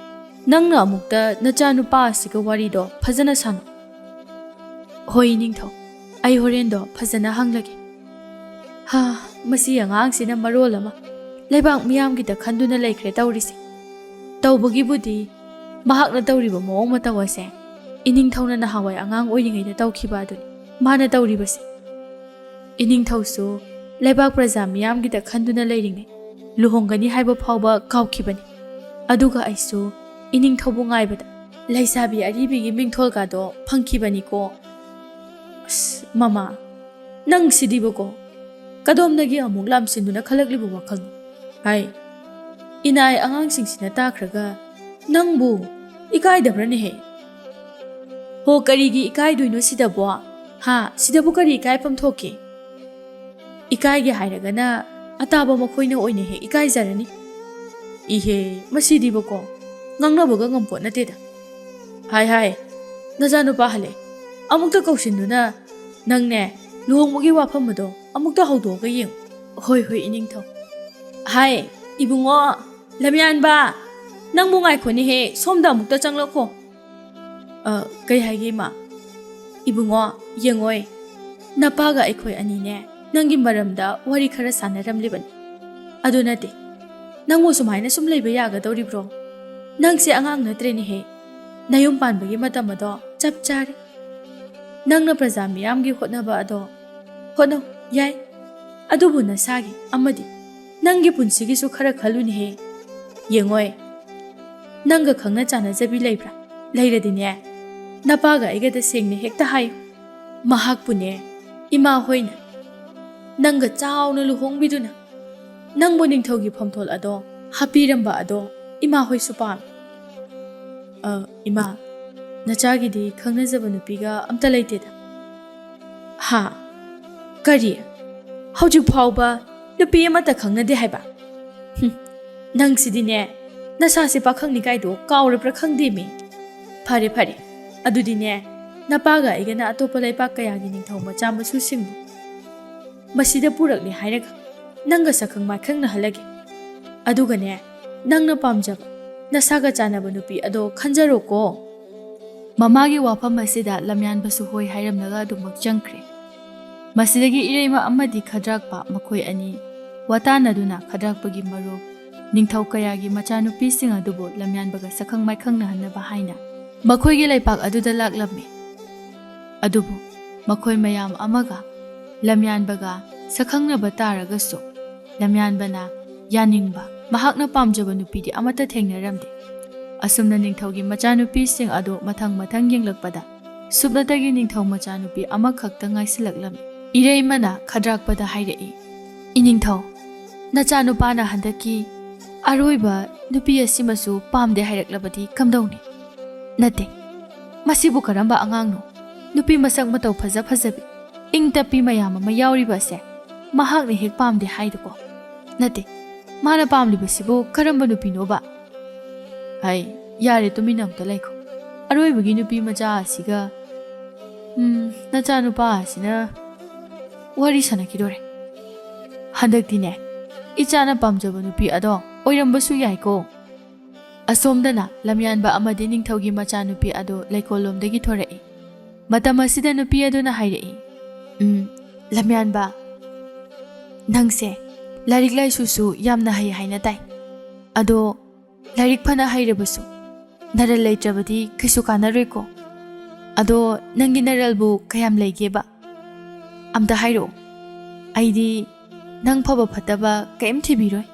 ꯅꯪꯅ ꯑꯃꯨꯛꯇ ꯅꯆꯥꯅꯨꯄꯥ ꯑꯁꯤꯒ ꯋꯥꯔꯤꯗꯣ ꯐꯖꯅ ꯁꯥꯟꯅꯧ꯫ ꯍꯣꯏ ꯏꯅꯤꯡꯊꯧ, ꯑꯩ ꯍꯣꯔꯦꯟꯗꯣ ꯐꯖꯅ ꯍꯪꯂꯒꯦ꯫ ꯃꯁꯤ ꯑꯉꯥꯡꯁꯤꯅ ꯃꯔꯣꯜ ꯑꯃ ꯂꯩꯕꯥꯛ ꯃꯤꯌꯥꯝꯒꯤꯗ ꯈꯟꯗꯨꯅ ꯂꯩꯈ꯭ꯔꯦ ꯇꯧꯔꯤꯁꯦ꯫ ꯇꯧꯕꯒꯤꯕꯨꯗꯤ ꯃꯍꯥꯛꯅ ꯇꯧꯔꯤꯕ ꯃꯑꯣꯡ ꯃꯇꯧ ꯑꯁꯦ ꯏꯅꯤꯡꯊꯧꯅ ꯅꯍꯥꯟꯋꯥꯏ ꯑꯉꯥꯡ ꯑꯣꯏꯔꯤꯉꯩꯗ ꯇꯧꯈꯤꯕ ꯑꯗꯨꯅꯤ ꯃꯥꯅ ꯇꯧꯔꯤꯕꯁꯦ꯫ ꯏꯅꯤꯡꯊꯧꯁꯨ ꯂꯩꯕꯥꯛ ꯄ꯭ꯔꯖꯥ ꯃꯤꯌꯥꯝꯒꯤꯗ ꯈꯟꯗꯨꯅ ꯂꯩꯔꯤꯉꯩ ꯂꯨꯍꯣꯡꯒꯅꯤ ꯍꯥꯏꯕ ꯐꯥꯎꯕ ꯀꯥꯎꯈꯤꯕꯅꯤ꯫ ꯑꯗꯨꯒ ꯑꯩꯁꯨ ꯏꯅꯤꯡꯊꯧꯕꯨ ꯉꯥꯏꯕꯗ ꯂꯩꯁꯥꯕꯤ ꯑꯔꯤꯕꯤꯒꯤ ꯃꯤꯡꯊꯣꯜꯒꯗꯣ ꯐꯪꯈꯤꯕꯅꯤꯀꯣ꯫ ꯑꯁ ꯃꯃꯥ, ꯅꯪ ꯁꯤꯗꯤꯕꯀꯣ ꯀꯗꯣꯝꯗꯒꯤ ꯑꯃꯨꯛ ꯂꯥꯝꯁꯤꯟꯗꯨꯅ ꯈꯜꯂꯛꯂꯤꯕ ꯋꯥꯈꯜꯅꯣ? ꯍꯥꯏ, ꯏꯅꯥꯏ ꯑꯉꯥꯡꯁꯤꯡꯁꯤꯅ ꯇꯥꯈ꯭ꯔꯒ ꯅꯪꯕꯨ ꯏꯀꯥꯏꯗꯕ꯭ꯔꯅꯦꯍꯦ? ꯍꯣ, ꯀꯔꯤꯒꯤ ꯏꯀꯥꯏꯗꯣꯏꯅꯣ ꯁꯤꯗꯕꯣ? ꯁꯤꯗꯕꯨ ꯀꯔꯤ ꯏꯀꯥꯏꯐꯝ ꯊꯣꯛꯀꯦ? ꯏꯀꯥꯏꯒꯦ ꯍꯥꯏꯔꯒꯅ ꯑꯇꯥꯕ ꯃꯈꯣꯏꯅ ꯑꯣꯏꯅ ꯍꯦꯛ ꯏꯀꯥꯏꯖꯔꯅꯤ꯫ ꯏꯍꯦ, ꯃꯁꯤꯗꯤꯕꯀꯣ ꯉꯥꯡꯅꯕꯒ ꯉꯝꯄꯣꯠ ꯅꯠꯇꯦꯗ꯫ ꯍꯥꯏ, ꯅꯆꯥꯅꯨꯄꯥ ꯍꯜꯂꯦ, ꯑꯃꯨꯛꯇ ꯀꯧꯁꯤꯟꯗꯨꯅ ꯅꯪꯅꯦ ꯂꯨꯍꯣꯡꯕꯒꯤ ꯋꯥꯐꯝ ꯑꯗꯣ ꯑꯃꯨꯛꯇ ꯍꯧꯗꯣꯛꯑꯒ ꯌꯦꯡꯉꯨ꯫ ꯍꯣꯏ ꯏꯅꯤꯡꯊꯧ꯫ ꯍꯥꯏ, ꯏꯕꯨꯡꯉꯣ ꯂꯝꯌꯥꯟꯕ, ꯅꯪꯕꯨ ꯉꯥꯏꯈꯣꯅꯦꯍꯦ, ꯁꯣꯝꯗ ꯑꯃꯨꯛꯇ ꯆꯪꯂꯛꯈꯣ꯫ ꯀꯩ ꯍꯥꯏꯒꯦ ꯏꯃꯥ? ꯏꯕꯨꯡꯉꯣ ꯌꯦꯡꯉꯣꯏ, ꯅꯄꯥꯒ ꯑꯩꯈꯣꯏ ꯑꯅꯤꯅꯦ ꯅꯪꯒꯤ ꯃꯔꯝꯗ ꯋꯥꯔꯤ ꯈꯔ ꯁꯥꯟꯅꯔꯝꯂꯤꯕꯅꯤ꯫ ꯑꯗꯨ ꯅꯠꯇꯦ, ꯅꯪꯕꯨ ꯁꯨꯃꯥꯏꯅ ꯁꯨꯝ ꯂꯩꯕ ꯌꯥꯒꯗꯧꯔꯤꯕ꯭ꯔꯣ? ꯅꯪꯁꯦ ꯑꯉꯥꯡ ꯅꯠꯇ꯭ꯔꯦꯅꯦꯍꯦ꯫ ꯅꯌꯨꯝ ꯄꯥꯟꯕꯒꯤ ꯃꯇꯝ ꯑꯗꯣ ꯆꯞ ꯆꯥꯔꯦ꯫ ꯅꯪꯅ ꯄ꯭ꯔꯖꯥ ꯃꯤꯌꯥꯝꯒꯤ ꯍꯣꯠꯅꯕ ꯑꯗꯣ ꯍꯣꯠꯅꯧ ꯌꯥꯏ, ꯑꯗꯨꯕꯨ ꯅꯁꯥꯒꯤ ꯑꯃꯗꯤ ꯅꯪꯒꯤ ꯄꯨꯟꯁꯤꯒꯤꯁꯨ ꯈꯔ ꯈꯜꯂꯨꯅꯦꯍꯦ꯫ ꯌꯦꯡꯉꯣꯏ, ꯅꯪꯒ ꯈꯪꯅ ꯆꯥꯟꯅꯖꯕꯤ ꯂꯩꯕ꯭ꯔꯥ? ꯂꯩꯔꯗꯤꯅꯦ ꯅꯄꯥꯒ ꯑꯩꯒ ꯇꯁꯦꯡꯅ ꯍꯦꯛꯇ ꯍꯥꯏꯌꯨ꯫ ꯃꯍꯥꯛꯄꯨꯅꯦ ꯏꯃꯥ ꯍꯣꯏꯅ ꯅꯪꯒ ꯆꯥꯎꯅ ꯂꯨꯍꯣꯡꯕꯤꯗꯨꯅ ꯅꯪꯕꯨ ꯅꯤꯡꯊꯧꯒꯤ ꯐꯝꯊꯣꯜ ꯑꯗꯣ ꯍꯥꯞꯄꯤꯔꯝꯕ ꯑꯗꯣ ꯏꯃꯥ ꯍꯣꯏꯁꯨ ꯄꯥꯝꯃꯤ꯫ ꯏꯃꯥ, ꯅꯆꯥꯒꯤꯗꯤ ꯈꯪꯅꯖꯕ ꯅꯨꯄꯤꯒ ꯑꯝꯇ ꯂꯩꯇꯦꯗ꯫ ꯀꯔꯤ? ꯍꯧꯖꯤꯛ ꯐꯥꯎꯕ ꯅꯨꯄꯤ ꯑꯃꯠꯇ ꯈꯪꯅꯗꯦ ꯍꯥꯏꯕ? ꯅꯪꯁꯤꯗꯤꯅꯦ ꯅꯁꯥꯁꯦ ꯄꯥꯈꯪꯅꯤ ꯀꯥꯏꯗꯣ ꯀꯥꯎꯔꯕ꯭ꯔꯥ ꯈꯪꯗꯦꯃꯤ꯫ ꯐꯔꯦ, ꯑꯗꯨꯗꯤꯅꯦ ꯅꯄꯥꯒ ꯑꯩꯒꯅ ꯑꯇꯣꯞꯄ ꯂꯩꯕꯥꯛ ꯀꯌꯥꯒꯤ ꯅꯤꯡꯊꯧ ꯃꯆꯥ ꯃꯁꯨꯁꯤꯡꯕꯨ ꯃꯁꯤꯗ ꯄꯨꯔꯛꯂꯦ ꯍꯥꯏꯔꯒ ꯅꯪꯒ ꯁꯛꯈꯪ ꯃꯥꯏꯈꯪꯅꯍꯜꯂꯒꯦ꯫ ꯑꯗꯨꯒꯅꯦ ꯅꯪꯅ ꯄꯥꯝꯖꯕ ꯅꯁꯥꯒ ꯆꯥꯟꯅꯕ ꯅꯨꯄꯤ ꯑꯗꯣ ꯈꯟꯖꯔꯣꯀꯣ꯫ ꯃꯃꯥꯒꯤ ꯋꯥꯐꯝ ꯑꯁꯤꯗ ꯂꯝꯌꯥꯟꯕꯁꯨ ꯍꯣꯏ ꯍꯥꯏꯔꯝꯂꯒ ꯑꯗꯨꯃꯛ ꯆꯪꯈ꯭ꯔꯦ꯫ ꯃꯁꯤꯗꯒꯤ ꯏꯔꯩꯃ ꯑꯃꯗꯤ ꯈꯗ꯭ꯔꯥꯛꯄ ꯃꯈꯣꯏ ꯑꯅꯤ ꯋꯥꯇꯥꯅꯗꯨꯅ ꯈꯗ꯭ꯔꯥꯛꯄꯒꯤ ꯃꯔꯨꯞ ꯅꯤꯡꯊꯧ ꯀꯌꯥꯒꯤ ꯃꯆꯥꯅꯨꯄꯤꯁꯤꯡ ꯑꯗꯨꯕꯨ ꯂꯝꯌꯥꯟꯕꯒ ꯁꯛꯈꯪ ꯃꯥꯏꯈꯪꯅꯍꯟꯅꯕ ꯍꯥꯏꯅ ꯃꯈꯣꯏꯒꯤ ꯂꯩꯄꯥꯛ ꯑꯗꯨꯗ ꯂꯥꯛꯂꯝꯃꯤ꯫ ꯑꯗꯨꯕꯨ ꯃꯈꯣꯏ ꯃꯌꯥꯝ ꯑꯃꯒ ꯂꯝꯌꯥꯟꯕꯒ ꯁꯛꯈꯪꯅꯕ ꯇꯥꯔꯒꯁꯨ ꯂꯝꯌꯥꯟꯕꯅ ꯌꯥꯅꯤꯡꯕ ꯃꯍꯥꯛꯅ ꯄꯥꯝꯖꯕ ꯅꯨꯄꯤꯗꯤ ꯑꯃꯠꯇ ꯊꯦꯡꯅꯔꯝꯗꯦ꯫ ꯑꯁꯨꯝꯅ ꯅꯤꯡꯊꯧꯒꯤ ꯃꯆꯥꯅꯨꯄꯤꯁꯤꯡ ꯑꯗꯨ ꯃꯊꯪ ꯌꯦꯡꯂꯛꯄꯗ ꯁꯨꯞꯅꯇꯒꯤ ꯅꯤꯡꯊꯧ ꯃꯆꯥꯅꯨꯄꯤ ꯑꯃꯈꯛꯇ ꯉꯥꯏꯁꯤꯜꯂꯛꯂꯝꯃꯤ꯫ ꯏꯔꯩꯃꯅ ꯈꯗ꯭ꯔꯥꯛꯄꯗ ꯍꯥꯏꯔꯛꯏ, ꯏꯅꯤꯡꯊꯧ, ꯅꯆꯥꯅꯨꯄꯥꯅ ꯍꯟꯗꯛꯀꯤ ꯑꯔꯣꯏꯕ ꯅꯨꯄꯤ ꯑꯁꯤꯃꯁꯨ ꯄꯥꯝꯗꯦ ꯍꯥꯏꯔꯛꯂꯕꯗꯤ ꯀꯝꯗꯧꯅꯤ? ꯅꯠꯇꯦ, ꯃꯁꯤꯕꯨ ꯀꯔꯝꯕ ꯑꯉꯥꯡꯅꯣ? nupi masak matau fazabi ing tapi mayam ama yauribase mahakna hek pamde haidako nate mana pamlibasibu karamba nupi noba hai yare tuminam ta laiko aroibagi nupi macha asiga nacha nupa asina wari sanakidore handaktine ichana pamjaba nupi ado oirambasu yaiko asomdana lamyanba amadi ningthaugi macha nupi ado laikolomdagi thorai matam asida nupi aduna hairei lamyanba nangse larik laisusu yamna hay haina tai ado larik phana hairebasu naral leitrabadi kisu kanaroiko ado nangi naralbu kayam leigeba amda hairo aidi nang phaba phataba kaim thibiroi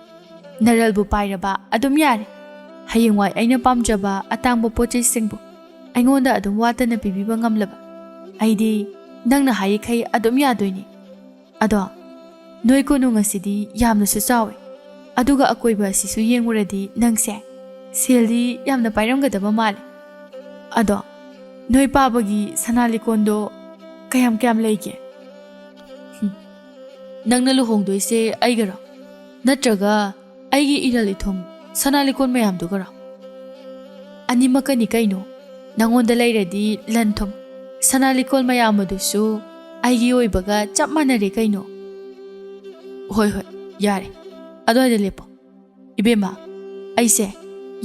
naralbu pairaba adum yare hayengwai aina pamjaba atangbo pochei singbu aingonda adum watana pibiba ngamlaba aidi nangna hayi khai adum yadoini ado noi ko nungasidi yamna su chawe aduga akoiba sisu yenguradi nangse seldi yamna pairamgadaba male ado noi pabagi sanalikondo kayam leige nangna luhongdoise aigaro natraga aigi iralithum sanalikon mayam dugara animakani kaino nangonda lairadi lanthum sanalikon mayam adusu aigi oibaga chap manare kaino hoi yare adoida lepo ibema aise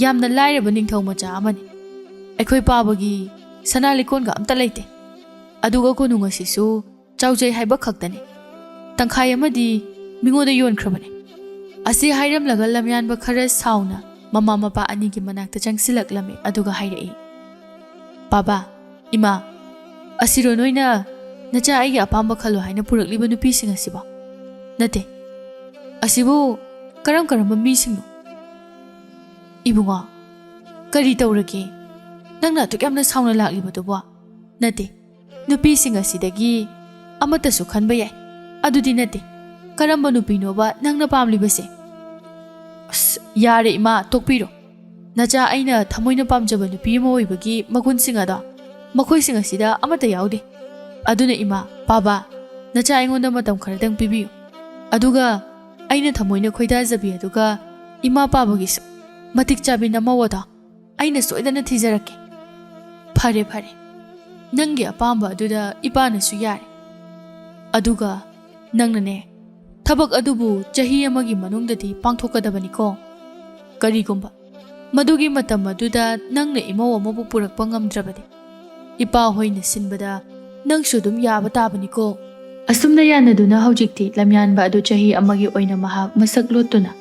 yamna lairaba ningthau macha amani aikhoi pabagi sanalikon ga amta leite aduga ko nungasisu chaujai haiba khaktani tangkhai amadi mingoda yonkrabani asi hairam laga lamyanba khara sauna mama mapa ani gi manakta changsilaklami aduga hairei baba ima asiro noina nacha ai apamba khalo haina purakliba nupi singa siba nate asibu karam mi singno ibunga kari tawrake nangna to kamna sauna lakliba to ba nate nupi singa sidagi amata su khanba yai adudi nate karamba nupi no ba nangna pamlibase yare ima tokpiro nacha aina thamoina pamjaba nupi mo oibagi magun singa da makhoi singa sida amata yaude aduna ima baba nacha aingonda matam kharadang pibiyo aduga aina thamoina khoida jabi aduga ima pabagi matik chabi namawada aina soidana thijarake phare nangi apamba aduda ipana su yare aduga nangnane thabak adubu chahi amagi manungdadi pangthokadabani ko karigomba madugi matam aduda nangna imaw amabu purakpa ngamdrabadi ipa hoina sinbada nangsu dum yaba tabani ko asumna yanaduna hojikti lamyanba adu chahi amagi oina mahak masak lotuna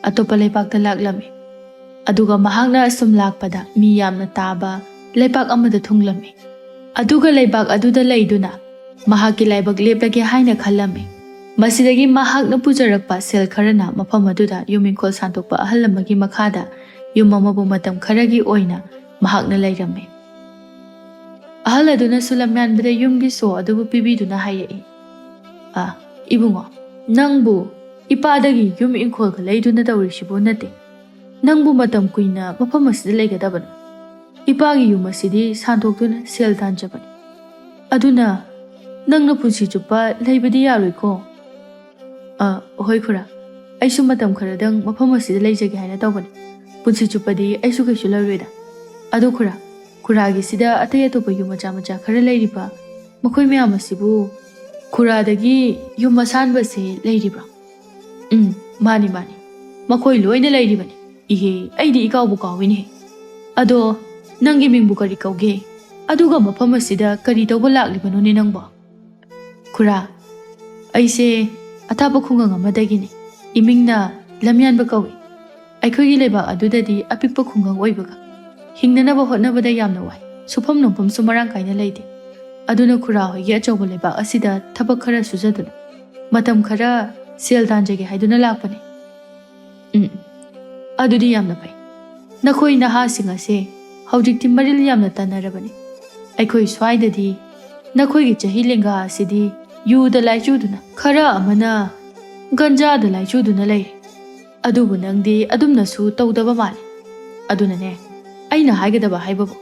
atopa leipakta laklami aduga mahakna asum lakpada mi yamna taba leipak amada thunglami aduga leibak aduda leiduna mahaki laibak leplage haina khallami masidagi mahakna pujarakpa sel kharana mafam aduda yumingkol santokpa ahalamagi makhada yumamabu matam kharagi oina mahakna leirame ahal aduna sulamyanbada yumgi so adubu pibiduna hayai ibungo nangbu ipadagi yum ingkol ka leiduna tawrishibo nate nangbu matam kuina mafam asida leigadabana ipagi yum asidi santoktuna sel tanjabani aduna nangna punsi chupa leibadi yaroiko hoi khura aisu matam kharadang mafam asida leijage haina tawbani punsi chupadi aisu kaisu laroida adu khuragi sida atay atopa yum macha khara leiriba makhoi myam asibu khuradagi yum masanba se leiribra mani makhoi loina leiribani ihe aidi ikawbu kawini ado nangi mingbu kari kawge aduga mafam asida kari tawba laklibano ni nangba khura aise atapa khungang amadagini imingna lamyanba kawi aikhogi leba adudadi apikpa khungang oibaga hingnanaba hotnabada yamna wai sufam nongpam sumarang kaina leide aduna khura hoigi achauba leba asida thabak khara sujaduna matam khara sel danjage haiduna lakpani adudi yamna pai nakhoi naha singa se hojikti maril yamna tanarabani aikhoi swaidadi nakhoi gi chahi lenga asidi yu da laijuduna khara amana ganja da laijuduna lei adubu nangdi adumna su tawdaba male aduna ne aina haigadaba haibabu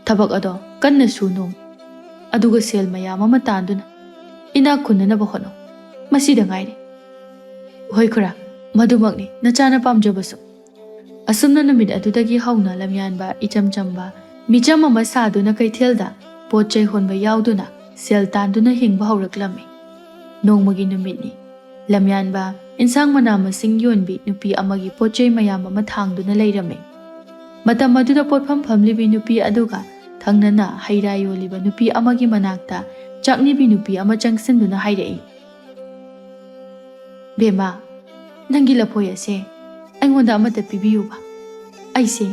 tabak ado kanna su nong ꯑꯗꯨꯒ ꯁꯦꯜ ꯃꯌꯥꯝ ꯑꯃ ꯇꯥꯟꯗꯨꯅ ꯏꯅꯥꯛ ꯈꯨꯟꯅꯅꯕ ꯍꯣꯠꯅꯧ ꯃꯁꯤꯗ ꯉꯥꯏꯔꯦ ꯍꯣꯏ ꯈꯨꯔꯥ ꯃꯗꯨꯃꯛꯅꯤ ꯅꯆꯥꯅ ꯄꯥꯝꯖꯕꯁꯨ ꯑꯁꯨꯝꯅ ꯅꯨꯃꯤꯠ ꯑꯗꯨꯗꯒꯤ ꯍꯧꯅ ꯂꯝꯌꯥꯟꯕ ꯏꯆꯝ ꯆꯝꯕ ꯃꯤꯆꯝ ꯑꯃ ꯁꯥꯗꯨꯅ ꯀꯩꯊꯦꯜꯗ ꯄꯣꯠ ꯆꯩ ꯍꯣꯟꯕ ꯌꯥꯎꯗꯨꯅ ꯁꯦꯜ ꯇꯥꯟꯗꯨꯅ ꯍꯤꯡꯕ ꯍꯧꯔꯛꯂꯝꯃꯤ ꯅꯣꯡꯃꯒꯤ ꯅꯨꯃꯤꯠꯅꯤ ꯂꯝꯌꯥꯟꯕ ꯏꯟꯁꯥꯡ ꯃꯅꯥ ꯃꯁꯤꯡ ꯌꯣꯟꯕꯤ ꯅꯨꯄꯤ ꯑꯃꯒꯤ ꯄꯣꯠ ꯆꯩ ꯃꯌꯥꯝ ꯑꯃ ꯊꯥꯡꯗꯨꯅ ꯂꯩꯔꯝꯃꯤ ꯃꯇꯝ ꯑꯗꯨꯗ ꯄꯣꯠꯐꯝ ꯐꯝꯂꯤꯕꯤ ꯅꯨꯄꯤ ꯑꯗꯨꯒ ꯊꯪꯅꯅ ꯍꯩꯔꯥ ꯌꯣꯜꯂꯤꯕ ꯅꯨꯄꯤ ꯑꯃꯒꯤ ꯃꯅꯥꯛꯇ ꯆꯥꯛꯅꯤꯕꯤ ꯅꯨꯄꯤ ꯑꯃ ꯆꯪꯁꯤꯟꯗꯨꯅ ꯍꯥꯏꯔꯛꯏ ꯕꯦꯝꯃ ꯅꯪꯒꯤ ꯂꯐꯣꯏ ꯑꯁꯦ ꯑꯩꯉꯣꯟꯗ ꯑꯃꯠꯇ ꯄꯤꯕꯤꯌꯨꯕ ꯑꯩꯁꯦ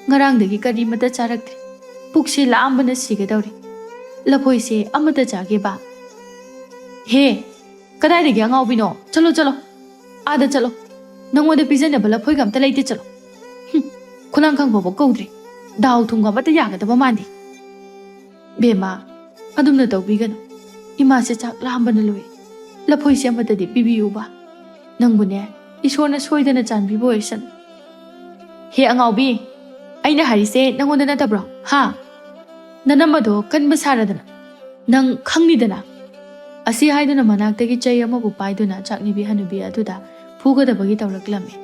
ꯉꯔꯥꯡꯗꯒꯤ ꯀꯔꯤꯃꯠꯇ ꯆꯥꯔꯛꯇ꯭ꯔꯤ ꯄꯨꯛꯁꯦ ꯂꯥꯝꯕꯅ ꯁꯤꯒꯗꯧꯔꯤ ꯂꯐꯣꯏꯁꯦ ꯑꯃꯠꯇ ꯆꯥꯒꯦꯕ ꯍꯦ ꯀꯗꯥꯏꯗꯒꯤ ꯑꯉꯥꯎꯕꯤꯅꯣ ꯆꯠꯂꯣ ꯆꯠꯂꯣ ꯑꯥꯗ ꯆꯠꯂꯣ ꯅꯪꯉꯣꯟꯗ ꯄꯤꯖꯅꯕ ꯂꯐꯣꯏꯒ ꯑꯝꯇ ꯂꯩꯇꯦ ꯆꯠꯂꯣ ꯈꯨꯂꯥꯡꯈꯥꯡ ꯐꯥꯎꯕ ꯀꯧꯗ꯭ꯔꯤ ꯗꯥꯎ ꯊꯨꯝꯒ ꯑꯃꯠꯇ ꯌꯥꯒꯗꯕ ꯃꯥꯟꯗꯦ ꯕꯦꯝꯃ ꯑꯗꯨꯝꯅ ꯇꯧꯕꯤꯒꯅꯨ ꯏꯃꯥꯁꯦ ꯆꯥꯛ ꯂꯥꯝꯕꯅ ꯂꯣꯏꯔꯦ ꯂꯐꯣꯏꯁꯦ ꯑꯃꯠꯇꯗꯤ ꯄꯤꯕꯤꯌꯨꯕ ꯅꯪꯕꯨꯅꯦ ꯏꯁꯣꯔꯅ ꯁꯣꯏꯗꯅ ꯆꯥꯟꯕꯤꯕ ꯑꯣꯏꯁꯅꯨ ꯍꯦ ꯑꯉꯥꯎꯕꯤ ꯑꯩꯅ ꯍꯥꯏꯔꯤꯁꯦ ꯅꯪꯉꯣꯟꯗ ꯅꯠꯇꯕ꯭ꯔꯣ ꯍꯥ ꯅꯅꯝꯃꯗꯣ ꯀꯟꯕ ꯁꯥꯔꯗꯅ ꯅꯪ ꯈꯪꯅꯤꯗꯅ ꯑꯁꯤ ꯍꯥꯏꯗꯨꯅ ꯃꯅꯥꯛꯇꯒꯤ ꯆꯩ ꯑꯃꯕꯨ ꯄꯥꯏꯗꯨꯅ ꯆꯥꯛꯅꯤꯕꯤ ꯍꯅꯨꯕꯤ ꯑꯗꯨꯗ ꯐꯨꯒꯗꯕꯒꯤ ꯇꯧꯔꯛꯂꯝꯃꯤ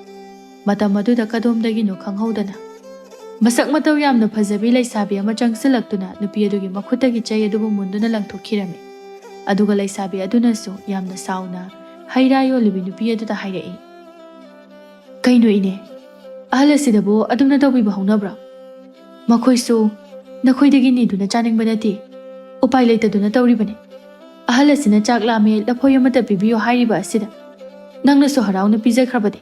ꯃꯇꯝ ꯑꯗꯨꯗ ꯀꯗꯣꯝꯗꯒꯤꯅꯣ ꯈꯪꯍꯧꯗꯅ ꯃꯁꯛ ꯃꯇꯧ ꯌꯥꯝꯅ ꯐꯖꯕꯤ ꯂꯩꯁꯥꯕꯤ ꯑꯃ ꯆꯪꯁꯤꯜꯂꯛꯇꯨꯅ ꯅꯨꯄꯤ ꯑꯗꯨꯒꯤ ꯃꯈꯨꯠꯇꯒꯤ ꯆꯩ ꯑꯗꯨꯕꯨ ꯃꯨꯟꯗꯨꯅ ꯂꯪꯊꯣꯛꯈꯤꯔꯝꯃꯤ ꯑꯗꯨꯒ ꯂꯩꯁꯥꯕꯤ ꯑꯗꯨꯅꯁꯨ ꯌꯥꯝꯅ ꯁꯥꯎꯅ ꯍꯩꯔꯥ ꯌꯣꯜꯂꯤꯕꯤ ꯅꯨꯄꯤ ꯑꯗꯨꯗ ꯍꯥꯏꯔꯛꯏ ꯀꯩꯅꯣ ꯏꯅꯦ ꯑꯍꯜ ꯑꯁꯤꯗꯕꯨ ꯑꯗꯨꯝꯅ ꯇꯧꯕꯤꯕ ꯍꯧꯅꯕ꯭ꯔꯣ ꯃꯈꯣꯏꯁꯨ ꯅꯈꯣꯏꯗꯒꯤ ꯅꯤꯗꯨꯅ ꯆꯥꯅꯤꯡꯕ ꯅꯠꯇꯦ ꯎꯄꯥꯏ ꯂꯩꯇꯗꯨꯅ ꯇꯧꯔꯤꯕꯅꯤ ꯑꯍꯜ ꯑꯁꯤꯅ ꯆꯥꯛ ꯂꯥꯝꯃꯦ ꯂꯐꯣꯏ ꯑꯃꯠꯇ ꯄꯤꯕꯤꯌꯣ ꯍꯥꯏꯔꯤꯕ ꯑꯁꯤꯗ ꯅꯪꯅꯁꯨ ꯍꯔꯥꯎꯅ ꯄꯤꯖꯈ꯭ꯔꯕꯗꯤ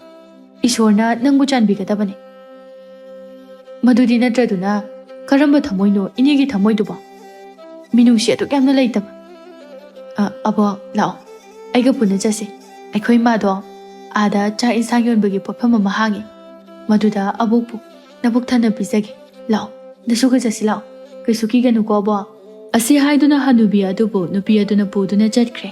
ꯏꯁꯣꯔꯅ ꯅꯪꯕꯨ ꯆꯥꯟꯕꯤꯒꯗꯕꯅꯤ ꯃꯗꯨꯗꯤ ꯅꯠꯇ꯭ꯔꯗꯨꯅ ꯀꯔꯝꯕ ꯊꯃꯣꯏꯅꯣ ꯏꯅꯦꯒꯤ ꯊꯃꯣꯏꯗꯨꯕꯣ ꯃꯤꯅꯨꯡꯁꯤ ꯑꯗꯨꯛ ꯌꯥꯝꯅ ꯂꯩꯇꯕ ꯑꯕꯣꯛ ꯂꯥꯛꯑꯣ ꯑꯩꯒ ꯄꯨꯟꯅ ꯆꯠꯁꯤ ꯑꯩꯈꯣꯏ ꯏꯃꯥꯗꯣ ꯑꯥꯗ ꯆꯥꯛ ꯏꯟꯁꯥꯡ ꯌꯣꯟꯕꯒꯤ ꯄꯣꯠꯐꯝ ꯑꯃ ꯍꯥꯡꯉꯤ ꯃꯗꯨꯗ ꯑꯕꯣꯛꯄꯨ ꯅꯕꯨꯛ ꯊꯟꯅ ꯄꯤꯖꯒꯦ ꯂꯥꯛꯑꯣ ꯅꯁꯨꯒ ꯆꯠꯁꯤ ꯂꯥꯛꯑꯣ ꯀꯩꯁꯨ ꯀꯤꯒꯅꯨꯀꯣ ꯑꯕꯣꯛ ꯑꯁꯤ ꯍꯥꯏꯗꯨꯅ ꯍꯅꯨꯕꯤ ꯑꯗꯨꯕꯨ ꯅꯨꯄꯤ ꯑꯗꯨꯅ ꯄꯨꯗꯨꯅ ꯆꯠꯈ꯭ꯔꯦ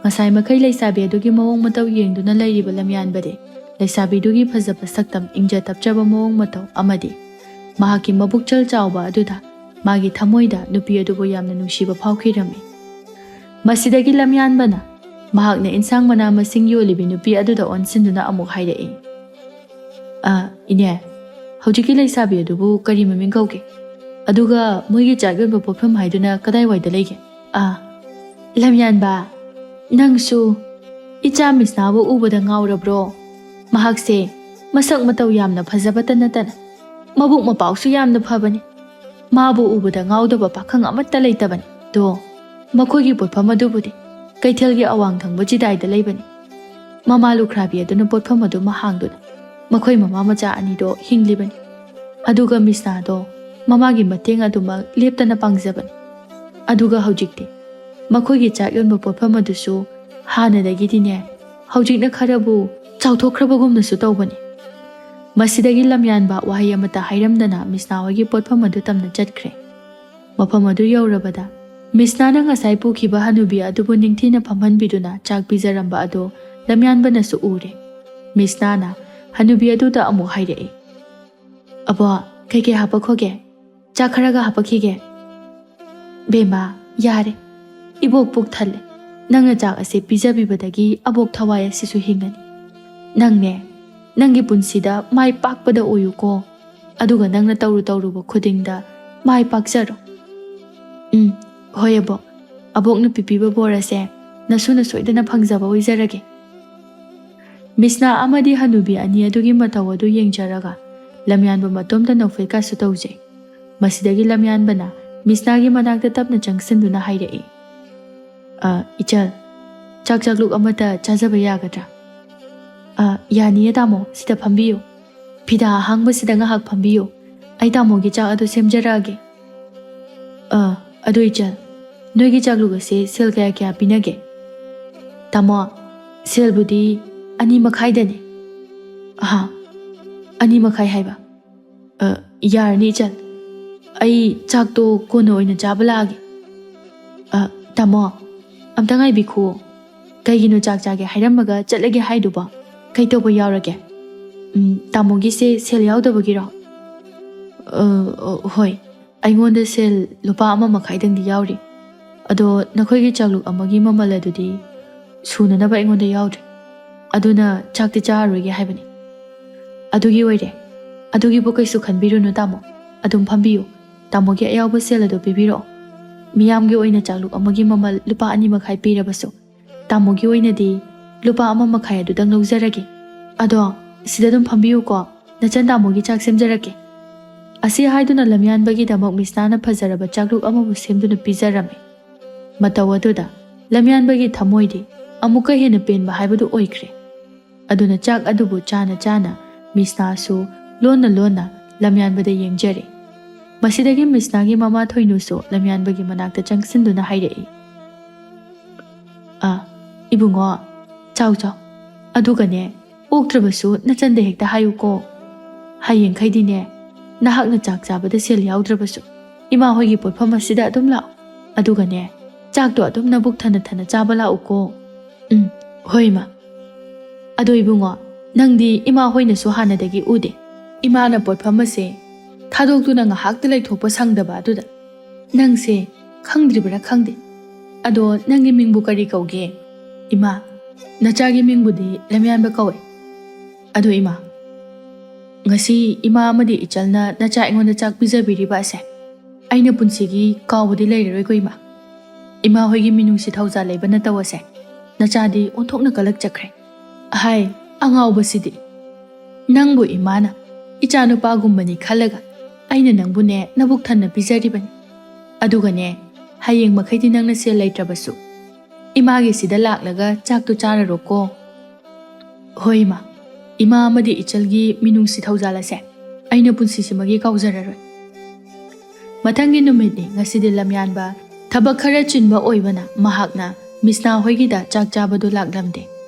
ꯉꯁꯥꯏ ꯃꯈꯩ ꯂꯩꯁꯥꯕꯤ ꯑꯗꯨꯒꯤ ꯃꯑꯣꯡ ꯃꯇꯧ ꯌꯦꯡꯗꯨꯅ ꯂꯩꯔꯤꯕ ꯂꯝꯌꯥꯟꯕꯗꯤ ꯂꯩꯁꯥꯕꯤꯗꯨꯒꯤ ꯐꯖꯕ ꯁꯛꯇꯝ ꯏꯪꯖ ꯇꯞꯆꯕ ꯃꯑꯣꯡ ꯃꯇꯧ ꯑꯃꯗꯤ ꯃꯍꯥꯛꯀꯤ ꯃꯕꯨꯛꯆꯦꯜ ꯆꯥꯎꯕ ꯑꯗꯨꯗ ꯃꯥꯒꯤ ꯊꯃꯣꯏꯗ ꯅꯨꯄꯤ ꯑꯗꯨꯕꯨ ꯌꯥꯝꯅ ꯅꯨꯡꯁꯤꯕ ꯐꯥꯎꯈꯤꯔꯝꯃꯤ ꯃꯁꯤꯗꯒꯤ ꯂꯝꯌꯥꯟꯕꯅ ꯃꯍꯥꯛꯅ ꯏꯟꯁꯥꯡ ꯃꯅꯥ ꯃꯁꯤꯡ ꯌꯣꯜꯂꯤꯕꯤ ꯅꯨꯄꯤ ꯑꯗꯨꯗ ꯑꯣꯟꯁꯤꯟꯗꯨꯅ ꯑꯃꯨꯛ ꯍꯥꯏꯔꯛꯏ ꯏꯅꯦ ꯍꯧꯖꯤꯛꯀꯤ ꯂꯩꯁꯥꯕꯤ ꯑꯗꯨꯕꯨ ꯀꯔꯤ ꯃꯃꯤꯡ ꯀꯧꯒꯦ ꯑꯗꯨꯒ ꯃꯣꯏꯒꯤ ꯆꯥꯛ ꯌꯣꯟꯕ ꯄꯣꯠꯐꯝ ꯍꯥꯏꯗꯨꯅ ꯀꯗꯥꯏꯋꯥꯏꯗ ꯂꯩꯒꯦ ꯂꯝꯌꯥꯟꯕ ꯅꯪꯁꯨ ꯏꯆꯥ ꯃꯤꯁꯅꯥꯕꯨ ꯎꯕꯗ ꯉꯥꯎꯔꯕ꯭ꯔꯣ ꯃꯍꯥꯛꯁꯦ ꯃꯁꯛ ꯃꯇꯧ ꯌꯥꯝꯅ ꯐꯖꯕꯇ ꯅꯠꯇꯅ ꯃꯕꯨꯛ ꯃꯄꯥꯎꯁꯨ ꯌꯥꯝꯅ ꯐꯕꯅꯤ ꯃꯥꯕꯨ ꯎꯕꯗ ꯉꯥꯎꯗꯕ ꯄꯥꯈꯪ ꯑꯃꯠꯇ ꯂꯩꯇꯕꯅꯤ ꯗꯣ ꯃꯈꯣꯏꯒꯤ ꯄꯣꯠꯐꯝ ꯑꯗꯨꯕꯨꯗꯤ ꯀꯩꯊꯦꯜꯒꯤ ꯑꯋꯥꯡ ꯊꯪꯕ ꯆꯤꯗꯥꯏꯗ ꯂꯩꯕꯅꯤ ꯃꯃꯥ ꯂꯨꯈ꯭ꯔꯥꯕꯤ ꯑꯗꯨꯅ ꯄꯣꯠꯐꯝ ꯑꯗꯨꯃ ꯍꯥꯡꯗꯨꯅ ꯃꯈꯣꯏ ꯃꯃꯥ ꯃꯆꯥ ꯑꯅꯤꯗꯣ ꯍꯤꯡꯂꯤꯕꯅꯤ ꯑꯗꯨꯒ ꯃꯤꯁꯅꯥꯗꯣ ꯃꯃꯥꯒꯤ ꯃꯇꯦꯡ ꯑꯗꯨꯃꯛ ꯂꯦꯞꯇꯅ ꯄꯥꯡꯖꯕꯅꯤ ꯑꯗꯨꯒ ꯍꯧꯖꯤꯛꯇꯤ ꯃꯈꯣꯏꯒꯤ ꯆꯥꯛ ꯌꯣꯟꯕ ꯄꯣꯠꯐꯝ ꯑꯗꯨꯁꯨ ꯍꯥꯟꯅꯗꯒꯤꯗꯤꯅꯦ ꯍꯧꯖꯤꯛꯅ ꯈꯔꯕꯨ ꯆꯥꯎꯊꯣꯛꯈ꯭ꯔꯕꯒꯨꯝꯅꯁꯨ ꯇꯧꯕꯅꯤ ꯃꯁꯤꯗꯒꯤ ꯂꯝꯌꯥꯟꯕ ꯋꯥꯍꯩ ꯑꯃꯠꯇ ꯍꯥꯏꯔꯝꯗꯅ ꯃꯤꯁꯅꯥ ꯍꯣꯏꯒꯤ ꯄꯣꯠꯐꯝ ꯑꯗꯨ ꯇꯝꯅ ꯆꯠꯈ꯭ꯔꯦ ꯃꯐꯝ ꯑꯗꯨ ꯌꯧꯔꯕꯗ ꯃꯤꯁꯅꯥꯅ ꯉꯁꯥꯏ ꯄꯨꯈꯤꯕ ꯍꯅꯨꯕꯤ ꯑꯗꯨꯕꯨ ꯅꯤꯡꯊꯤꯅ ꯐꯝꯍꯟꯕꯤꯗꯨꯅ ꯆꯥꯛ ꯄꯤꯖꯔꯝꯕ ꯑꯗꯨ ꯂꯝꯌꯥꯟꯕꯅꯁꯨ ꯎꯔꯦ ꯃꯤꯁꯅꯥꯅ ꯍꯅꯨꯕꯤ ꯑꯗꯨꯗ ꯑꯃꯨꯛ ꯍꯥꯏꯔꯛꯏ ꯑꯕꯣꯛ ꯀꯩꯀꯩ ꯍꯥꯞꯄꯈꯣꯒꯦ ꯆꯥꯛ ꯈꯔꯒ ꯍꯥꯞꯄꯛꯈꯤꯒꯦ ꯕꯦꯝꯃ ꯌꯥꯔꯦ ꯏꯕꯣꯛ ꯄꯨꯛ ꯊꯜꯂꯦ ꯅꯪꯅ ꯆꯥꯛ ꯑꯁꯤ ꯄꯤꯖꯕꯤꯕꯗꯒꯤ ꯑꯕꯣꯛ ꯊꯋꯥꯏ ꯑꯁꯤꯁꯨ ꯍꯤꯡꯒꯅꯤ ꯅꯪꯅꯦ ꯅꯪꯒꯤ ꯄꯨꯟꯁꯤꯗ ꯃꯥꯏ ꯄꯥꯛꯄꯗ ꯑꯣꯏꯌꯨꯀꯣ ꯑꯗꯨꯒ ꯅꯪꯅ ꯇꯧꯔꯨꯕ ꯈꯨꯗꯤꯡꯗ ꯃꯥꯏ ꯄꯥꯛꯆꯔꯣ ꯍꯣꯏ ꯑꯕꯣꯛ ꯑꯕꯣꯛꯅ ꯄꯤꯕꯤꯕ ꯕꯣꯔ ꯑꯁꯦ ꯅꯁꯨꯅ ꯁꯣꯏꯗꯅ ꯐꯪꯖꯕ ꯑꯣꯏꯖꯔꯒꯦ ꯃꯤꯁꯅꯥ ꯑꯃꯗꯤ ꯍꯅꯨꯕꯤ ꯑꯅꯤ ꯑꯗꯨꯒꯤ ꯃꯇꯧ ꯑꯗꯨ ꯌꯦꯡꯖꯔꯒ ꯂꯝꯌꯥꯟꯕ ꯃꯇꯣꯝꯇ ꯅꯧꯐꯩꯀꯥꯁꯨ ꯇꯧꯖꯩ ꯃꯁꯤꯗꯒꯤ ꯂꯝꯌꯥꯟꯕꯅ ꯃꯤꯁꯅꯥꯒꯤ ꯃꯅꯥꯛꯇ ꯇꯞꯅ ꯆꯪꯁꯤꯟꯗꯨꯅ ꯍꯥꯏꯔꯛꯏ ꯏꯆꯜ ꯆꯥꯛ ꯆꯥꯛꯂꯨꯛ ꯑꯃꯠꯇ ꯆꯥꯖꯕ ꯌꯥꯒꯗ꯭ꯔꯥ ꯌꯥꯅꯤꯌꯦ ꯇꯥꯃꯣ ꯁꯤꯗ ꯐꯝꯕꯤꯌꯨ ꯐꯤꯗꯥ ꯑꯍꯥꯡꯕꯁꯤꯗ ꯉꯥꯏꯍꯥꯛ ꯐꯝꯕꯤꯌꯨ ꯑꯩ ꯇꯥꯃꯣꯒꯤ ꯆꯥꯛ ꯑꯗꯨ ꯁꯦꯝꯖꯔꯛꯑꯒꯦ ꯑꯗꯨ ꯏꯆꯜ ꯅꯣꯏꯒꯤ ꯆꯥꯛꯂꯨꯛ ꯑꯁꯤ ꯁꯦꯜ ꯀꯌꯥ ꯄꯤꯅꯒꯦ ꯇꯥꯃꯣ ꯁꯦꯜꯕꯨꯗꯤ 2.5ꯗꯅꯤ 2.5 ꯍꯥꯏꯕ ꯌꯥꯔꯅꯤ ꯏꯆꯜ ꯑꯩ ꯆꯥꯛꯇꯣ ꯀꯣꯟꯅ ꯑꯣꯏꯅ ꯆꯥꯕ ꯂꯥꯛꯑꯒꯦ ꯇꯥꯃꯣ ꯑꯝꯇ ꯉꯥꯏꯕꯤꯈꯨꯑꯣ ꯀꯩꯒꯤꯅꯣ ꯆꯥꯛ ꯆꯥꯒꯦ ꯍꯥꯏꯔꯝꯃꯒ ꯆꯠꯂꯒꯦ ꯍꯥꯏꯗꯨꯕꯣ ꯀꯩ ꯇꯧꯕ ꯌꯥꯎꯔꯒꯦ ꯇꯥꯃꯣꯒꯤꯁꯦ ꯁꯦꯜ ꯌꯥꯎꯗꯕꯒꯤꯔോ ꯍꯣꯏ ꯑꯩꯉꯣꯟꯗ ꯁꯦꯜ ꯂꯨꯄꯥ 1.5 ꯌꯥꯎꯔꯤ ꯑꯗꯣ ꯅꯈꯣꯏꯒꯤ ꯆꯥꯛꯂꯨꯛ ꯑꯃꯒꯤ ꯃꯃꯜ ꯑꯗꯨꯗꯤ ꯁꯨꯅꯅꯕ ꯑꯩꯉꯣꯟꯗ ꯌꯥꯎꯗ꯭ꯔꯦ, ꯑꯗꯨꯅ ꯆꯥꯛꯇꯤ ꯆꯥꯔꯔꯣꯏꯒꯦ ꯍꯥꯏꯕꯅꯤ꯫ ꯑꯗꯨꯒꯤ ꯑꯣꯏꯔꯦ, ꯑꯗꯨꯒꯤꯕꯨ ꯀꯩꯁꯨ ꯈꯟꯕꯤꯔꯨꯅꯨ ꯇꯥꯃꯣ, ꯑꯗꯨꯝ ꯐꯝꯕꯤꯌꯨ, ꯇꯥꯃꯣꯒꯤ ꯑꯌꯥꯎꯕ ꯁꯦꯜ ꯑꯗꯨ ꯄꯤꯕꯤꯔꯛꯑꯣ꯫ ꯃꯤꯌꯥꯝꯒꯤ ꯑꯣꯏꯅ ꯆꯥꯛꯂꯨꯛ ꯑꯃꯒꯤ ꯃꯃꯜ ꯂꯨꯄꯥ 2.5 ꯄꯤꯔꯕꯁꯨ ꯇꯥꯃꯣꯒꯤ ꯑꯣꯏꯅꯗꯤ ꯂꯨꯄꯥ 1.5 ꯑꯗꯨꯗꯪ ꯂꯧꯖꯔꯒꯦ꯫ ꯑꯗꯣ ꯁꯤꯗ ꯑꯗꯨꯝ ꯐꯝꯕꯤꯌꯨꯀꯣ, ꯅꯆꯟ ꯇꯥꯃꯣꯒꯤ ꯆꯥꯛ ꯁꯦꯝꯖꯔꯛꯀꯦ꯫ ꯑꯁꯤ ꯍꯥꯏꯗꯨꯅ ꯂꯝꯌꯥꯟꯕꯒꯤꯗꯃꯛ ꯃꯤꯁꯅꯥꯅ ꯐꯖꯔꯕ ꯆꯥꯛꯂꯨꯛ ꯑꯃꯕꯨ ꯁꯦꯝꯗꯨꯅ ꯄꯤꯖꯔꯝꯃꯤ꯫ ꯃꯇꯧ ꯑꯗꯨꯗ ꯂꯝꯌꯥꯟꯕꯒꯤ ꯊꯃꯣꯏꯗꯤ ꯑꯃꯨꯛꯀ ꯍꯦꯟꯅ ꯄꯦꯟꯕ ꯍꯥꯏꯕꯗꯨ ꯑꯣꯏꯈ꯭ꯔꯦ꯫ ꯑꯗꯨꯅ ꯆꯥꯛ ꯑꯗꯨꯕꯨ ꯆꯥꯅ ꯆꯥꯅ ꯃꯤꯁꯅꯥꯁꯨ ꯂꯣꯟꯅ ꯂꯣꯟꯅ ꯂꯝꯌꯥꯟꯕꯗ ꯌꯦꯡꯖꯔꯦ꯫ ꯃꯁꯤꯗꯒꯤ ꯃꯤꯁꯅꯥꯒꯤ ꯃꯃꯥ ꯊꯣꯏꯅꯨꯁꯨ ꯂꯝꯌꯥꯟꯕꯒꯤ ꯃꯅꯥꯛꯇ ꯆꯪꯁꯤꯟꯗꯨꯅ ꯍꯥꯏꯔꯛꯏ, "ꯏꯕꯨꯡꯉꯣ, ꯆꯥꯎ ꯆꯥꯎ, ꯑꯗꯨꯒꯅꯦ ꯑꯣꯛꯇ꯭ꯔꯕꯁꯨ ꯅꯆꯟꯗ ꯍꯦꯛꯇ ꯍꯥꯏꯌꯨꯀꯣ꯫ ꯍꯌꯦꯡꯈꯩꯗꯤꯅꯦ ꯅꯍꯥꯛꯅ ꯆꯥꯛ ꯆꯥꯕꯗ ꯁꯦꯜ ꯌꯥꯎꯗ꯭ꯔꯕꯁꯨ ꯏꯃꯥ ꯍꯣꯏꯒꯤ ꯄꯣꯠꯐꯝ ꯑꯁꯤꯗ ꯑꯗꯨꯝ ꯂꯥꯛꯑꯣ, ꯑꯗꯨꯒꯅꯦ ꯆꯥꯛꯇꯣ ꯑꯗꯨꯝ ꯅꯕꯨꯛ ꯊꯟꯅ ꯊꯟꯅ ꯆꯥꯕ ꯂꯥꯛꯎꯀꯣ." "ꯍꯣꯏ ꯏꯃꯥ." "ꯑꯗꯣ ꯏꯕꯨꯡꯉꯣ, ꯅꯪꯗꯤ ꯏꯃꯥ ꯍꯣꯏꯅꯁꯨ ꯍꯥꯟꯅꯗꯒꯤ ꯎꯗꯦ ꯏꯃꯥꯅ ꯄꯣꯠꯐꯝ ꯑꯁꯦ ꯊꯥꯗꯣꯛꯇꯨꯅ ꯉꯥꯏꯍꯥꯛꯇ ꯂꯩꯊꯣꯛꯄ ꯁꯪꯗꯕ ꯑꯗꯨꯗ ꯅꯪꯁꯦ ꯈꯪꯗ꯭ꯔꯤꯕꯔꯥ ꯈꯪꯗꯦ꯫ ꯑꯗꯣ ꯅꯪꯒꯤ ꯃꯤꯡꯕꯨ ꯀꯔꯤ ꯀꯧꯒꯦ?" "ꯏꯃꯥ, ꯅꯆꯥꯒꯤ ꯃꯤꯡꯕꯨꯗꯤ ꯂꯝꯌꯥꯟꯕ ꯀꯧꯋꯦ." "ꯑꯗꯣ ꯏꯃꯥ, ꯉꯁꯤ ꯏꯃꯥ ꯑꯃꯗꯤ ꯏꯆꯜꯅ ꯅꯆꯥ ꯑꯩꯉꯣꯟꯗ ꯆꯥꯛ ꯄꯤꯖꯕꯤꯔꯤꯕ ꯑꯁꯦ ꯑꯩꯅ ꯄꯨꯟꯁꯤꯒꯤ ꯀꯥꯎꯕꯗꯤ ꯂꯩꯔꯔꯣꯏꯀꯣ ꯏꯃꯥ꯫ ꯏꯃꯥ ꯍꯣꯏꯒꯤ ꯃꯤꯅꯨꯡꯁꯤ ꯊꯧꯖꯥꯜ ꯂꯩꯕ ꯅꯠꯇꯧ ꯑꯁꯦ ꯅꯆꯥꯗꯤ ꯑꯣꯟꯊꯣꯛꯅ ꯀꯂꯛꯆꯈ꯭ꯔꯦ꯫ ꯍꯥꯏ ꯑꯉꯥꯎꯕꯁꯤꯗꯤ, ꯅꯪꯕꯨ ꯏꯃꯥꯅ ꯏꯆꯥꯅꯨꯄꯥꯒꯨꯝꯕꯅꯤ ꯈꯜꯂꯒ ꯑꯩꯅ ꯅꯪꯕꯨꯅꯦ ꯅꯕꯨꯛ ꯊꯟꯅ ꯄꯤꯖꯔꯤꯕꯅꯤ, ꯑꯗꯨꯒꯅꯦ ꯍꯌꯦꯡ ꯃꯈꯩꯗꯤ ꯅꯪꯅ ꯁꯦꯜ ꯂꯩꯇ꯭ꯔꯕꯁꯨ ꯏꯃꯥꯒꯤ ꯁꯤꯗ ꯂꯥꯛꯂꯒ ꯆꯥꯛꯇꯨ ꯆꯥꯔꯔꯣꯀꯣ." "ꯍꯣꯏ ꯏꯃꯥ, ꯏꯃꯥ ꯑꯃꯗꯤ ꯏꯆꯜꯒꯤ ꯃꯤꯅꯨꯡꯁꯤ ꯊꯧꯖꯥꯜ ꯑꯁꯦ ꯑꯩꯅ ꯄꯨꯟꯁꯤꯁꯤꯃꯒꯤ ꯀꯥꯎꯖꯔꯔꯣꯏ." ꯃꯊꯪꯒꯤ ꯅꯨꯃꯤꯠꯅꯤ꯫ ꯉꯁꯤꯗꯤ ꯂꯝꯌꯥꯟꯕ ꯊꯕꯛ ꯈꯔ ꯆꯤꯟꯕ ꯑꯣꯏꯕꯅ ꯃꯍꯥꯛꯅ ꯃꯤꯁꯅꯥ ꯍꯣꯏꯒꯤꯗ ꯆꯥꯛ ꯆꯥꯕꯗꯨ ꯂꯥꯛꯂꯝꯗꯦ꯫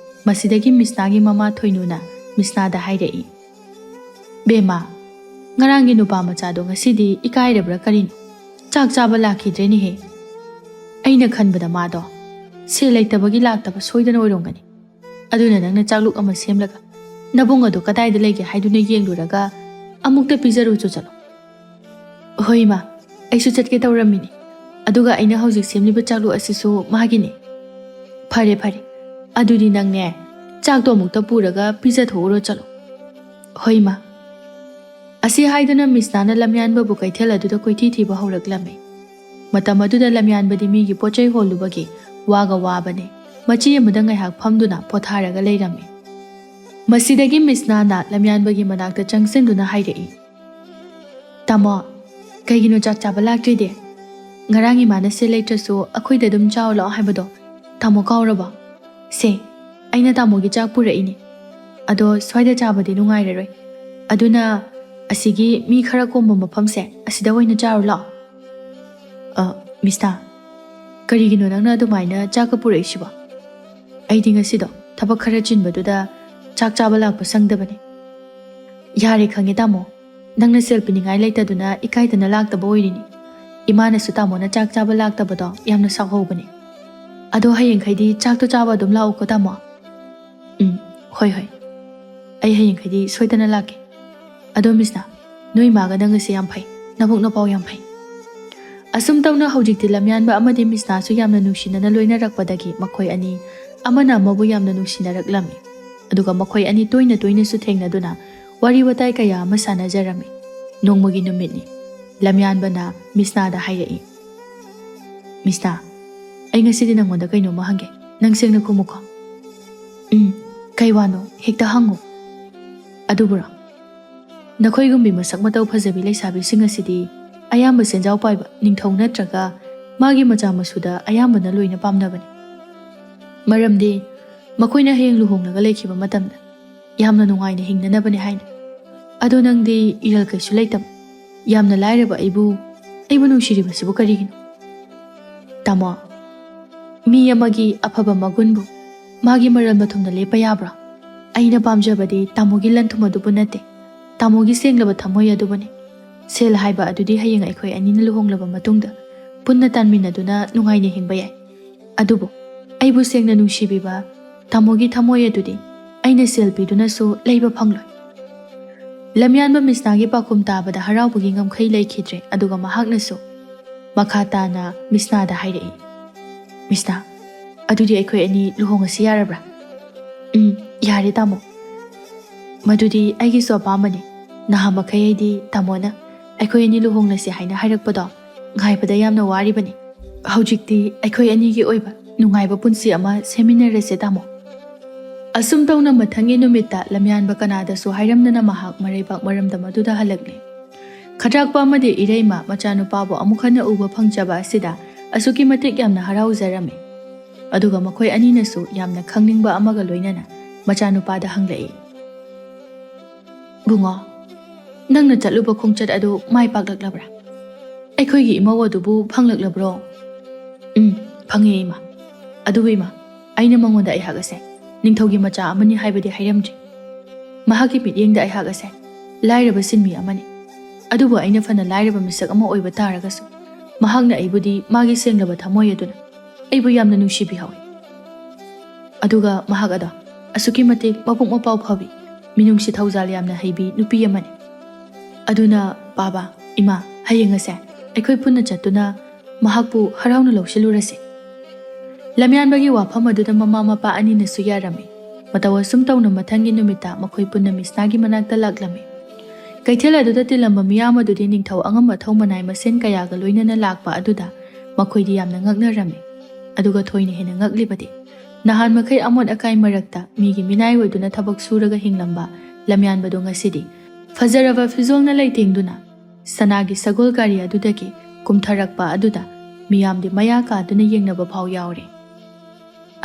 ꯃꯁꯤꯗꯒꯤ ꯃꯤꯁꯅꯥꯒꯤ ꯃꯃꯥ ꯊꯣꯏꯅꯨꯅ ꯃꯤꯁꯅꯥꯗ ꯍꯥꯏꯔꯛꯏ, "ꯕꯦꯝꯃ, ꯉꯔꯥꯡꯒꯤ ꯅꯨꯄꯥ ꯃꯆꯥꯗꯣ ꯉꯁꯤꯗꯤ ꯏꯀꯥꯏꯔꯕ꯭ꯔꯥ ꯀꯔꯤꯅꯣ? ꯆꯥꯛ ꯆꯥꯕ ꯂꯥꯛꯈꯤꯗ꯭ꯔꯦꯅꯦꯍꯦ꯫ ꯑꯩꯅ ꯈꯟꯕꯗ ꯃꯥꯗꯣ ꯁꯦꯜ ꯂꯩꯇꯕꯒꯤ ꯂꯥꯛꯇꯕ ꯁꯣꯏꯗꯅ ꯑꯣꯏꯔꯝꯒꯅꯤ꯫ ꯑꯗꯨꯅ ꯅꯪꯅ ꯆꯥꯛꯂꯨꯛ ꯑꯃ ꯁꯦꯝꯂꯒ ꯅꯕꯨꯡ ꯑꯗꯨ ꯀꯗꯥꯏꯗ ꯂꯩꯒꯦ ꯍꯥꯏꯗꯨꯅ ꯌꯦꯡꯂꯨꯔꯒ ꯑꯃꯨꯛꯇ ꯄꯤꯖꯔꯨꯆꯣ ꯆꯠꯂꯣ." "ꯍꯣꯏ ꯏꯃꯥ, ꯑꯩꯁꯨ ꯆꯠꯀꯦ ꯇꯧꯔꯝꯃꯤꯅꯤ, ꯑꯗꯨꯒ ꯑꯩꯅ ꯍꯧꯖꯤꯛ ꯁꯦꯝꯂꯤꯕ ꯆꯥꯛꯂꯨꯛ ꯑꯁꯤꯁꯨ ꯃꯥꯒꯤꯅꯤ." "ꯐꯔꯦ ꯐꯔꯦ, ꯑꯗꯨꯗꯤ ꯅꯪꯅꯦ ꯆꯥꯛꯇꯣ ꯑꯃꯨꯛꯇ ꯄꯨꯔꯒ ꯄꯤꯖꯊꯣꯛꯎꯔꯣ ꯆꯠꯂꯣ." "ꯍꯣꯏ ꯏꯃꯥ." ꯑꯁꯤ ꯍꯥꯏꯗꯨꯅ ꯃꯤꯁꯅꯥꯅ ꯂꯝꯌꯥꯟꯕꯕꯨ ꯀꯩꯊꯦꯜ ꯑꯗꯨꯗ ꯀꯣꯏꯊꯤ ꯊꯤꯕ ꯍꯧꯔꯛꯂꯝꯃꯤ꯫ ꯃꯇꯝ ꯑꯗꯨꯗ ꯂꯝꯌꯥꯟꯕꯗꯤ ꯃꯤꯒꯤ ꯄꯣꯠꯆꯩ ꯍꯣꯜꯂꯨꯕꯒꯤ ꯋꯥꯒ ꯋꯥꯕꯅꯦ ꯃꯆꯤ ꯑꯃꯗ ꯉꯥꯏꯍꯥꯛ ꯐꯝꯗꯨꯅ ꯄꯣꯊꯥꯔꯒ ꯂꯩꯔꯝꯃꯤ꯫ ꯃꯁꯤꯗꯒꯤ ꯃꯤꯁꯅꯥꯅ ꯂꯝꯌꯥꯟꯕꯒꯤ ꯃꯅꯥꯛꯇ ꯆꯪꯁꯤꯟꯗꯨꯅ ꯍꯥꯏꯔꯛꯏ, "ꯇꯥꯃꯣ, ꯀꯩꯒꯤꯅꯣ ꯆꯥꯛ ꯆꯥꯕ ꯂꯥꯛꯇ꯭ꯔꯤꯗꯤ? ꯉꯔꯥꯡ ꯏꯃꯥꯅ ꯁꯦꯜ ꯂꯩꯇ꯭ꯔꯁꯨ ꯑꯩꯈꯣꯏꯗ ꯑꯗꯨꯝ ꯆꯥꯎ ꯂꯥꯛꯑꯣ ꯍꯥꯏꯕꯗꯣ ꯇꯥꯃꯣ ꯀꯥꯎꯔꯕꯣ? ꯁꯦ, ꯑꯩꯅ ꯇꯥꯃꯣꯒꯤ ꯆꯥꯛ ꯄꯨꯔꯛꯏꯅꯤ꯫ ꯑꯗꯣ ꯁ꯭ꯋꯥꯏꯗ ꯆꯥꯕꯗꯤ ꯅꯨꯡꯉꯥꯏꯔꯔꯣꯏ, ꯑꯗꯨꯅ ꯑꯁꯤꯒꯤ ꯃꯤ ꯈꯔ ꯀꯣꯝꯕ ꯃꯐꯝꯁꯦ ꯑꯁꯤꯗ ꯑꯣꯏꯅ ꯆꯥꯔꯨ ꯂꯥꯛꯑꯣ." "ꯃꯤꯁꯅꯥ, ꯀꯔꯤꯒꯤꯅꯣ ꯅꯪꯅ ꯑꯗꯨꯃꯥꯏꯅ ꯆꯥꯛꯀ ꯄꯨꯔꯛꯏꯁꯤꯕꯣ?" "ꯑꯩꯗꯤ ꯉꯁꯤꯗꯣ ꯊꯕꯛ ꯈꯔ ꯆꯤꯟꯕꯗꯨꯗ ꯆꯥꯛ ꯆꯥꯕ ꯂꯥꯛꯄ ꯁꯪꯗꯕꯅꯤ." "ꯌꯥꯔꯦ ꯈꯪꯉꯦ ꯇꯥꯃꯣ, ꯅꯪꯅ ꯁꯦꯜ ꯄꯤꯅꯤꯡꯉꯥꯏ ꯂꯩꯇꯗꯨꯅ ꯏꯀꯥꯏꯗꯅ ꯂꯥꯛꯇꯕ ꯑꯣꯏꯔꯤꯅꯤ꯫ ꯏꯃꯥꯅꯁꯨ ꯇꯥꯃꯣꯅ ꯆꯥꯛ ꯆꯥꯕ ꯂꯥꯛꯇꯕꯗꯣ ꯌꯥꯝꯅ ꯁꯥꯎꯍꯧꯕꯅꯤ꯫ ꯑꯗꯣ ꯍꯌꯦꯡꯈꯩꯗꯤ ꯆꯥꯛꯇꯣ ꯆꯥꯕ ꯑꯗꯨꯝ ꯂꯥꯛꯎꯀꯣ ꯇꯥꯃꯣ." "ꯍꯣꯏ ꯍꯣꯏ, ꯑꯩ ꯍꯌꯦꯡꯈꯩꯗꯤ ꯁꯣꯏꯗꯅ ꯂꯥꯛꯀꯦ." "ꯑꯗꯣ ꯃꯤꯁꯅꯥ, ꯅꯣꯏ ꯏꯃꯥꯒ ꯅꯪꯒꯁꯦ ꯌꯥꯝ ꯐꯩ, ꯅꯕꯨꯛ ꯅꯄꯥꯎ ꯌꯥꯝ ꯐꯩ." ꯑꯁꯨꯝ ꯇꯧꯅ ꯍꯧꯖꯤꯛꯇꯤ ꯂꯝꯌꯥꯟꯕ ꯑꯃꯗꯤ ꯃꯤꯁꯅꯥꯁꯨ ꯌꯥꯝꯅ ꯅꯨꯡꯁꯤꯅꯅ ꯂꯣꯏꯅꯔꯛꯄꯗꯒꯤ ꯃꯈꯣꯏ ꯑꯅꯤ ꯑꯃꯅ ꯑꯃꯕꯨ ꯌꯥꯝꯅ ꯅꯨꯡꯁꯤꯅꯔꯛꯂꯝꯃꯤ꯫ ꯑꯗꯨꯒ ꯃꯈꯣꯏ ꯑꯅꯤ ꯇꯣꯏꯅ ꯇꯣꯏꯅꯁꯨ ꯊꯦꯡꯅꯗꯨꯅ ꯋꯥꯔꯤ ꯋꯥꯇꯥꯏ ꯀꯌꯥ ꯑꯃ ꯁꯥꯟꯅꯖꯔꯝꯃꯤ꯫ ꯅꯣꯡꯃꯒꯤ ꯅꯨꯃꯤꯠꯅꯤ꯫ ꯂꯝꯌꯥꯟꯕꯅ ꯃꯤꯁꯅꯥꯗ ꯍꯥꯏꯔꯛꯏ, "ꯃꯤꯁꯅꯥ, ꯑꯩ ꯉꯁꯤꯗꯤ ꯅꯪꯉꯣꯟꯗ ꯀꯩꯅꯣꯝꯃ ꯍꯪꯒꯦ, ꯅꯪ ꯁꯦꯡꯅ ꯈꯨꯝꯃꯨꯀꯣ." "ꯀꯩ ꯋꯥꯅꯣ? ꯍꯦꯛꯇ ꯍꯪꯉꯨ." "ꯑꯗꯨꯕꯨꯔꯣ, ꯅꯈꯣꯏꯒꯨꯝꯕꯤ ꯃꯁꯛ ꯃꯇꯧ ꯐꯖꯕꯤ ꯂꯩꯁꯥꯕꯤꯁꯤꯡ ꯑꯁꯤꯗꯤ ꯑꯌꯥꯝꯕ ꯁꯦꯟꯖꯥꯎ ꯄꯥꯏꯕ ꯅꯤꯡꯊꯧ ꯅꯠꯇ꯭ꯔꯒ ꯃꯥꯒꯤ ꯃꯆꯥ ꯃꯁꯨꯗ ꯑꯌꯥꯝꯕꯅ ꯂꯣꯏꯅ ꯄꯥꯝꯅꯕꯅꯤ꯫ ꯃꯔꯝꯗꯤ ꯃꯈꯣꯏꯅ ꯍꯌꯦꯡ ꯂꯨꯍꯣꯡꯂꯒ ꯂꯩꯈꯤꯕ ꯃꯇꯝꯗ ꯌꯥꯝꯅ ꯅꯨꯡꯉꯥꯏꯅ ꯍꯤꯡꯅꯅꯕꯅꯤ ꯍꯥꯏꯅ꯫ ꯑꯗꯣ ꯅꯪꯗꯤ ꯏꯔꯜ ꯀꯩꯁꯨ ꯂꯩꯇꯕ, ꯌꯥꯝꯅ ꯂꯥꯏꯔꯕ ꯑꯩꯕꯨ ꯅꯨꯡꯁꯤꯔꯤꯕꯁꯤꯕꯨ ꯀꯔꯤꯒꯤꯅꯣ?" "ꯇꯥꯃꯣ, ꯃꯤ ꯑꯃꯒꯤ ꯑꯐꯕ ꯃꯒꯨꯟꯕꯨ ꯃꯥꯒꯤ ꯃꯔꯜ ꯃꯊꯨꯝꯅ ꯂꯦꯞꯄ ꯌꯥꯕ꯭ꯔꯣ? ꯑꯩꯅ ꯄꯥꯝꯖꯕꯗꯤ ꯇꯥꯃꯣꯒꯤ ꯂꯟ ꯊꯨꯝ ꯑꯗꯨꯕꯨ ꯅꯠꯇꯦ, ꯇꯥꯃꯣꯒꯤ ꯁꯦꯡꯂꯕ ꯊꯃꯣꯏ ꯑꯗꯨꯕꯨꯅꯤ꯫ ꯁꯦꯜ ꯍꯥꯏꯕ ꯑꯗꯨꯗꯤ ꯍꯌꯦꯡ ꯑꯩꯈꯣꯏ ꯑꯅꯤꯅ ꯂꯨꯍꯣꯡꯂꯕ ꯃꯇꯨꯡꯗ ꯄꯨꯟꯅ ꯇꯥꯟꯃꯤꯟꯅꯗꯨꯅ ꯅꯨꯡꯉꯥꯏꯅ ꯍꯤꯡꯕ ꯌꯥꯏ꯫ ꯑꯗꯨꯕꯨ ꯑꯩꯕꯨ ꯁꯦꯡꯅ ꯅꯨꯡꯁꯤꯕꯤꯕ ꯇꯥꯃꯣꯒꯤ ꯊꯃꯣꯏ ꯑꯗꯨꯗꯤ ꯑꯩꯅ ꯁꯦꯜ ꯄꯤꯗꯨꯅꯁꯨ ꯂꯩꯕ ꯐꯪꯂꯣꯏ." ꯂꯝꯌꯥꯟꯕ ꯃꯤꯁꯅꯥꯒꯤ ꯄꯥꯎꯈꯨꯝ ꯇꯥꯕꯗ ꯍꯔꯥꯎꯕꯒꯤ ꯉꯝꯈꯩ ꯂꯩꯈꯤꯗ꯭ꯔꯦ꯫ ꯑꯗꯨꯒ ꯃꯍꯥꯛꯅꯁꯨ ꯃꯈꯥ ꯇꯥꯅ ꯃꯤꯁꯅꯥꯗ ꯍꯥꯏꯔꯛꯏ, ꯃꯤꯁꯅꯥ, ꯑꯗꯨꯗꯤ ꯑꯩꯈꯣꯏ ꯑꯅꯤ ꯂꯨꯍꯣꯡꯉꯁꯤ ꯌꯥꯔꯕ꯭ꯔꯥ? ꯌꯥꯔꯦ ꯇꯥꯃꯣ. ꯃꯗꯨꯗꯤ ꯑꯩꯒꯤꯁꯨ ꯑꯄꯥꯝꯕꯅꯤ. ꯅꯍꯥꯃꯈꯩ ꯑꯩꯗꯤ ꯇꯥꯃꯣꯅ ꯑꯩꯈꯣꯏ ꯑꯅꯤ ꯂꯨꯍꯣꯡꯂꯁꯤ ꯍꯥꯏꯅ ꯍꯥꯏꯔꯛꯄꯗꯣ ꯉꯥꯏꯕꯗ ꯌꯥꯝꯅ ꯋꯥꯔꯤꯕꯅꯤ. ꯍꯧꯖꯤꯛꯇꯤ ꯑꯩꯈꯣꯏ ꯑꯅꯤꯒꯤ ꯑꯣꯏꯕ ꯅꯨꯡꯉꯥꯏꯕ ꯄꯨꯟꯁꯤ ꯑꯃ ꯁꯦꯝꯃꯤꯟꯅꯔꯁꯦ ꯇꯥꯃꯣ. ꯑꯁꯨꯝ ꯇꯧꯅ ꯃꯊꯪꯒꯤ ꯅꯨꯃꯤꯠꯇ ꯂꯝꯌꯥꯟꯕ ꯀꯅꯥꯗꯁꯨ ꯍꯥꯏꯔꯝꯗꯅ ꯃꯍꯥꯛ ꯃꯔꯩꯕꯥꯛ ꯃꯔꯝꯗꯝ ꯑꯗꯨꯗ ꯍꯜꯂꯛꯂꯦ. ꯈꯗ꯭ꯔꯥꯛꯄ ꯑꯃꯗꯤ ꯏꯔꯩꯃ ꯃꯆꯥꯅꯨꯄꯥꯕꯨ ꯑꯃꯨꯛ ꯍꯟꯅ ꯎꯕ ꯐꯪꯖꯕ ꯑꯁꯤꯗ ꯑꯁꯨꯛꯀꯤ ꯃꯇꯤꯛ ꯌꯥꯝꯅ ꯍꯔꯥꯎꯖꯔꯝꯃꯤ. ꯑꯗꯨꯒ ꯃꯈꯣꯏ ꯑꯅꯤꯅꯁꯨ ꯌꯥꯝꯅ ꯈꯪꯅꯤꯡꯕ ꯑꯃꯒ ꯂꯣꯏꯅꯅ ꯃꯆꯥꯅꯨꯄꯥꯗ ꯍꯪꯂꯛꯏ. ꯕꯨꯡꯉꯣ, ꯅꯪꯅ ꯆꯠꯂꯨꯕ ꯈꯣꯡꯆꯠ ꯑꯗꯨ ꯃꯥꯏ ꯄꯥꯛꯂꯛꯂꯕ꯭ꯔꯥ? ꯑꯩꯈꯣꯏꯒꯤ ꯏꯃꯧ ꯑꯗꯨꯕꯨ ꯐꯪꯂꯛꯂꯕ꯭ꯔꯣ? ꯐꯪꯉꯦ ꯏꯃꯥ. ꯑꯗꯨꯕꯨ ꯏꯃꯥ, ꯑꯩꯅ ꯃꯉꯣꯟꯗ ꯑꯩꯍꯥꯛ ꯑꯁꯦ ꯅꯤꯡꯊꯧꯒꯤ ꯃꯆꯥ ꯑꯃꯅꯤ ꯍꯥꯏꯕꯗꯤ ꯍꯥꯏꯔꯝꯗ꯭ꯔꯤ. ꯃꯍꯥꯛꯀꯤ ꯃꯤꯠꯌꯦꯡꯗ ꯑꯩꯍꯥꯛ ꯑꯁꯦ ꯂꯥꯏꯔꯕ ꯁꯤꯟꯃꯤ ꯑꯃꯅꯤ. ꯑꯗꯨꯕꯨ ꯑꯩꯅ ꯐꯅ ꯂꯥꯏꯔꯕ ꯃꯤꯁꯛ ꯑꯃ ꯑꯣꯏꯕ ꯇꯥꯔꯒꯁꯨ ꯃꯍꯥꯛꯅ ꯑꯩꯕꯨꯗꯤ ꯃꯥꯒꯤ ꯁꯦꯡꯂꯕ ꯊꯃꯣꯏ ꯑꯗꯨꯅ ꯑꯩꯕꯨ ꯌꯥꯝꯅ ꯅꯨꯡꯁꯤꯕꯤꯍꯧꯏ. ꯑꯗꯨꯒ ꯃꯍꯥꯛ ꯑꯗꯣ ꯑꯁꯨꯛꯀꯤ ꯃꯇꯤꯛ ꯃꯕꯨꯛ ꯃꯄꯥꯎ ꯐꯕꯤ, ꯃꯤꯅꯨꯡꯁꯤ ꯊꯧꯖꯥꯜ ꯌꯥꯝꯅ ꯍꯩꯕꯤ ꯅꯨꯄꯤ ꯑꯃꯅꯤ. ꯑꯗꯨꯅ ꯕꯥꯕꯥ, ꯏꯃꯥ, ꯍꯌꯦꯡ ꯑꯁꯦ ꯑꯩꯈꯣꯏ ꯄꯨꯟꯅ ꯆꯠꯇꯨꯅ ꯃꯍꯥꯛꯄꯨ ꯍꯔꯥꯎꯅ ꯂꯧꯁꯤꯜꯂꯨꯔꯁꯤ. ꯂꯝꯌꯥꯟꯕꯒꯤ ꯋꯥꯐꯝ ꯑꯗꯨꯗ ꯃꯃꯥ ꯃꯄꯥ ꯑꯅꯤꯅꯁꯨ ꯌꯥꯔꯝꯃꯤ. ꯃꯇꯧ ꯑꯁꯨꯝ ꯇꯧꯅ ꯃꯊꯪꯒꯤ ꯅꯨꯃꯤꯠꯇ ꯃꯈꯣꯏ ꯄꯨꯟꯅ ꯃꯤꯁꯅꯥꯒꯤ ꯃꯅꯥꯛꯇ ꯂꯥꯛꯂꯝꯃꯤ. ꯀꯩꯊꯦꯜ ꯑꯗꯨꯗ ꯇꯤꯜꯂꯝꯕ ꯃꯤꯌꯥꯝ ꯑꯗꯨꯗꯤ ꯅꯤꯡꯊꯧ ꯑꯉꯝ ꯑꯊꯧ ꯃꯅꯥꯏ ꯃꯁꯦꯟ ꯀꯌꯥꯒ ꯂꯣꯏꯅꯅ ꯂꯥꯛꯄ ꯑꯗꯨꯗ ꯃꯈꯣꯏꯗꯤ ꯌꯥꯝꯅ ꯉꯛꯅꯔꯝꯃꯤ. ꯑꯗꯨꯒ ꯊꯣꯏꯅ ꯍꯦꯟꯅ ꯉꯛꯂꯤꯕꯗꯤ ꯅꯍꯥꯟ ꯃꯈꯩ ꯑꯃꯣꯠ ꯑꯀꯥꯏ ꯃꯔꯛꯇ ꯃꯤꯒꯤ ꯃꯤꯅꯥꯏ ꯑꯣꯏꯗꯨꯅ ꯊꯕꯛ ꯁꯨꯔꯒ ꯍꯤꯡꯂꯝꯕ ꯂꯝꯌꯥꯟꯕꯗꯣ ꯉꯁꯤꯗꯤ ꯐꯖꯔꯕ ꯐꯤꯖꯣꯜꯅ ꯂꯩꯇꯦꯡꯗꯨꯅ ꯁꯅꯥꯒꯤ ꯁꯒꯣꯜ ꯒꯥꯔꯤ ꯑꯗꯨꯗꯒꯤ ꯀꯨꯝꯊꯔꯛꯄ ꯑꯗꯨꯗ ꯃꯤꯌꯥꯝꯗꯤ ꯃꯌꯥ ꯀꯥꯗꯨꯅ ꯌꯦꯡꯅꯕ ꯐꯥꯎ ꯌꯥꯎꯔꯦ.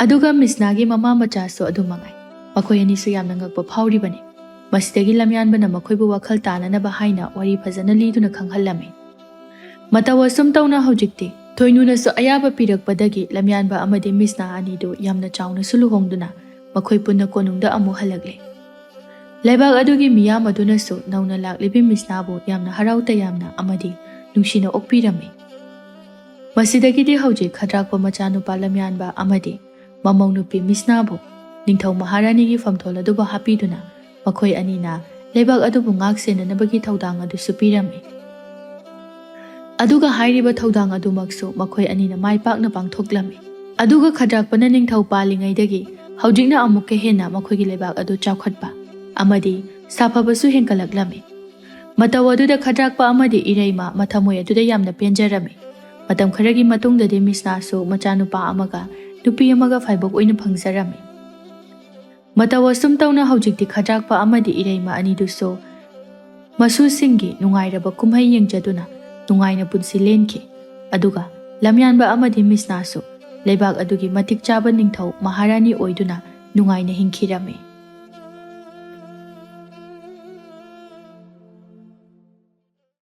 ꯑꯗꯨꯒ ꯃꯤꯁꯅꯥꯒꯤ ꯃꯃꯥ ꯃꯆꯥꯁꯨ ꯑꯗꯨꯃꯉꯥꯏ. ꯃꯈꯣꯏ ꯑꯅꯤꯁꯨ ꯌꯥꯝꯅ ꯉꯛꯄ ꯐꯥꯎꯔꯤꯕꯅꯤ. ꯃꯁꯤꯗꯒꯤ ꯂꯝꯌꯥꯟꯕꯅ ꯃꯈꯣꯏꯕꯨ ꯋꯥꯈꯜ ꯇꯥꯅꯅꯕ ꯍꯥꯏꯅ ꯋꯥꯔꯤ ꯐꯖꯅ ꯂꯤꯗꯨꯅ ꯈꯪꯍꯜꯂꯝꯃꯤ. ꯃꯇꯧ ꯑꯁꯨꯝ ꯇꯧꯅ ꯍꯧꯖꯤꯛꯇꯤ ꯊꯣꯏꯅꯨꯅꯁꯨ ꯑꯌꯥꯕ ꯄꯤꯔꯛꯄꯗꯒꯤ ꯂꯝꯌꯥꯟꯕ ꯑꯃꯗꯤ ꯃꯤꯁꯅꯥ ꯑꯅꯤꯗꯨ ꯌꯥꯝꯅ ꯆꯥꯎꯅꯁꯨ ꯂꯨꯍꯣꯡꯗꯨꯅ ꯃꯈꯣꯏ ꯄꯨꯟꯅ ꯀꯣꯅꯨꯡꯗ ꯑꯃꯨꯛ ꯍꯜꯂꯛꯂꯦ. ꯂꯩꯕꯥꯛ ꯑꯗꯨꯒꯤ ꯃꯤꯌꯥꯝ ꯑꯗꯨꯅꯁꯨ ꯅꯧꯅ ꯂꯥꯛꯂꯤꯕꯤ ꯃꯤꯁꯅꯥꯕꯨ ꯌꯥꯝꯅ ꯍꯔꯥꯎ ꯇꯌꯥꯝꯅ ꯑꯃꯗꯤ ꯅꯨꯡꯁꯤꯅ ꯑꯣꯛꯄꯤꯔꯝꯃꯤ. ꯃꯁꯤꯗꯒꯤꯗꯤ ꯍꯧꯖꯤꯛ ꯈꯗ꯭ꯔꯥꯛꯄ ꯃꯆꯥꯅꯨꯄꯥ ꯂꯝꯌꯥꯟꯕ ꯑꯃꯗꯤ ꯃꯃꯧ ꯅꯨꯄꯤ ꯃꯤꯁꯅꯥꯕꯨ ꯅꯤꯡꯊꯧ ꯃꯍꯥꯔꯥꯅꯤꯒꯤ ꯐꯝꯊꯣꯜ ꯑꯗꯨꯕꯨ ꯍꯥꯞꯄꯤꯗꯨꯅ ꯃꯈꯣꯏ ꯑꯅꯤꯅ ꯂꯩꯕꯥꯛ ꯑꯗꯨꯕు ꯉꯥꯛ ꯁꯦꯟꯅꯅꯕꯒꯤ ꯊꯧꯗꯥꯡ ꯑꯗꯨꯁꯨ ꯄꯤꯔꯝꯃꯤ. ꯑꯗꯨꯒ ꯍꯥꯏꯔꯤꯕ ꯊꯧꯗꯥꯡ ꯑꯗꯨꯃꯛꯁꯨ ꯃꯈꯣꯏ ꯑꯅꯤꯅ ꯃꯥꯏ ꯄꯥꯛꯅ ꯄꯥꯡꯊꯣꯛꯂꯝꯃꯤ. ꯑꯗꯨꯒ ꯈꯗ꯭ꯔꯥꯛꯄꯅ ꯅꯤꯡꯊꯧ ꯄꯥꯜꯂꯤꯉꯩꯗꯒꯤ ꯍꯧꯖꯤꯛꯅ ꯑꯃꯨꯛꯀ ꯍꯦꯟꯅ ꯃꯈꯣꯏꯒꯤ ꯂꯩꯕꯥꯛ ꯑꯗꯨ ꯆꯥꯎꯈꯠꯄ ꯑꯃꯗꯤ ꯁꯥꯐꯕꯁꯨ ꯍꯦꯟꯒꯠꯂꯛꯂꯝꯃꯤ. ꯃꯇꯧ ꯑꯗꯨꯗ ꯈꯗ꯭ꯔꯥꯛꯄ ꯑꯃꯗꯤ ꯏꯔꯩꯃ ꯃꯊꯃꯣꯏ ꯑꯗꯨꯗ ꯌꯥꯝꯅ ꯄꯦꯟꯖꯔꯝꯃꯤ. ꯃꯇꯝ ꯈꯔꯒꯤ ꯃꯇꯨꯡꯗꯗꯤ ꯃꯤꯁꯅꯥꯁꯨ ꯃꯆꯥꯅꯨꯄꯥ ꯑꯃꯒ ꯅꯨꯄꯤ ꯑꯃꯒ ꯐꯥꯏꯕꯣꯛ ꯑꯣꯏꯅ ꯐꯪꯖꯔꯝꯃꯤ. ꯃꯇꯧ ꯑꯁꯨꯝ ꯇꯧꯅ ꯍꯧꯖꯤꯛꯇꯤ ꯈꯗ꯭ꯔꯥꯛꯄ ꯑꯃꯗꯤ ꯏꯔꯩꯃ ꯑꯅꯤꯗꯨꯁꯨ ꯃꯁꯨꯁꯤꯡꯒꯤ ꯅꯨꯡꯉꯥꯏꯔꯕ ꯀꯨꯝꯍꯩ ꯌꯦꯡꯖꯗꯨꯅ ꯅꯨꯡꯉꯥꯏꯅ ꯄꯨꯟꯁꯤ ꯂꯦꯟꯈꯤ. ꯑꯗꯨꯒ ꯂꯝꯌꯥꯟꯕ ꯑꯃꯗꯤ ꯃꯤꯁꯅꯥꯁꯨ ꯂꯩꯕꯥꯛ ꯑꯗꯨꯒꯤ ꯃꯇꯤꯛ ꯆꯥꯕ ꯅꯤꯡꯊꯧ ꯃꯍꯥꯔꯥꯅꯤ ꯑꯣꯏꯗꯨꯅ ꯅꯨꯡꯉꯥꯏꯅ ꯍꯤꯡꯈꯤꯔꯝꯃꯤ.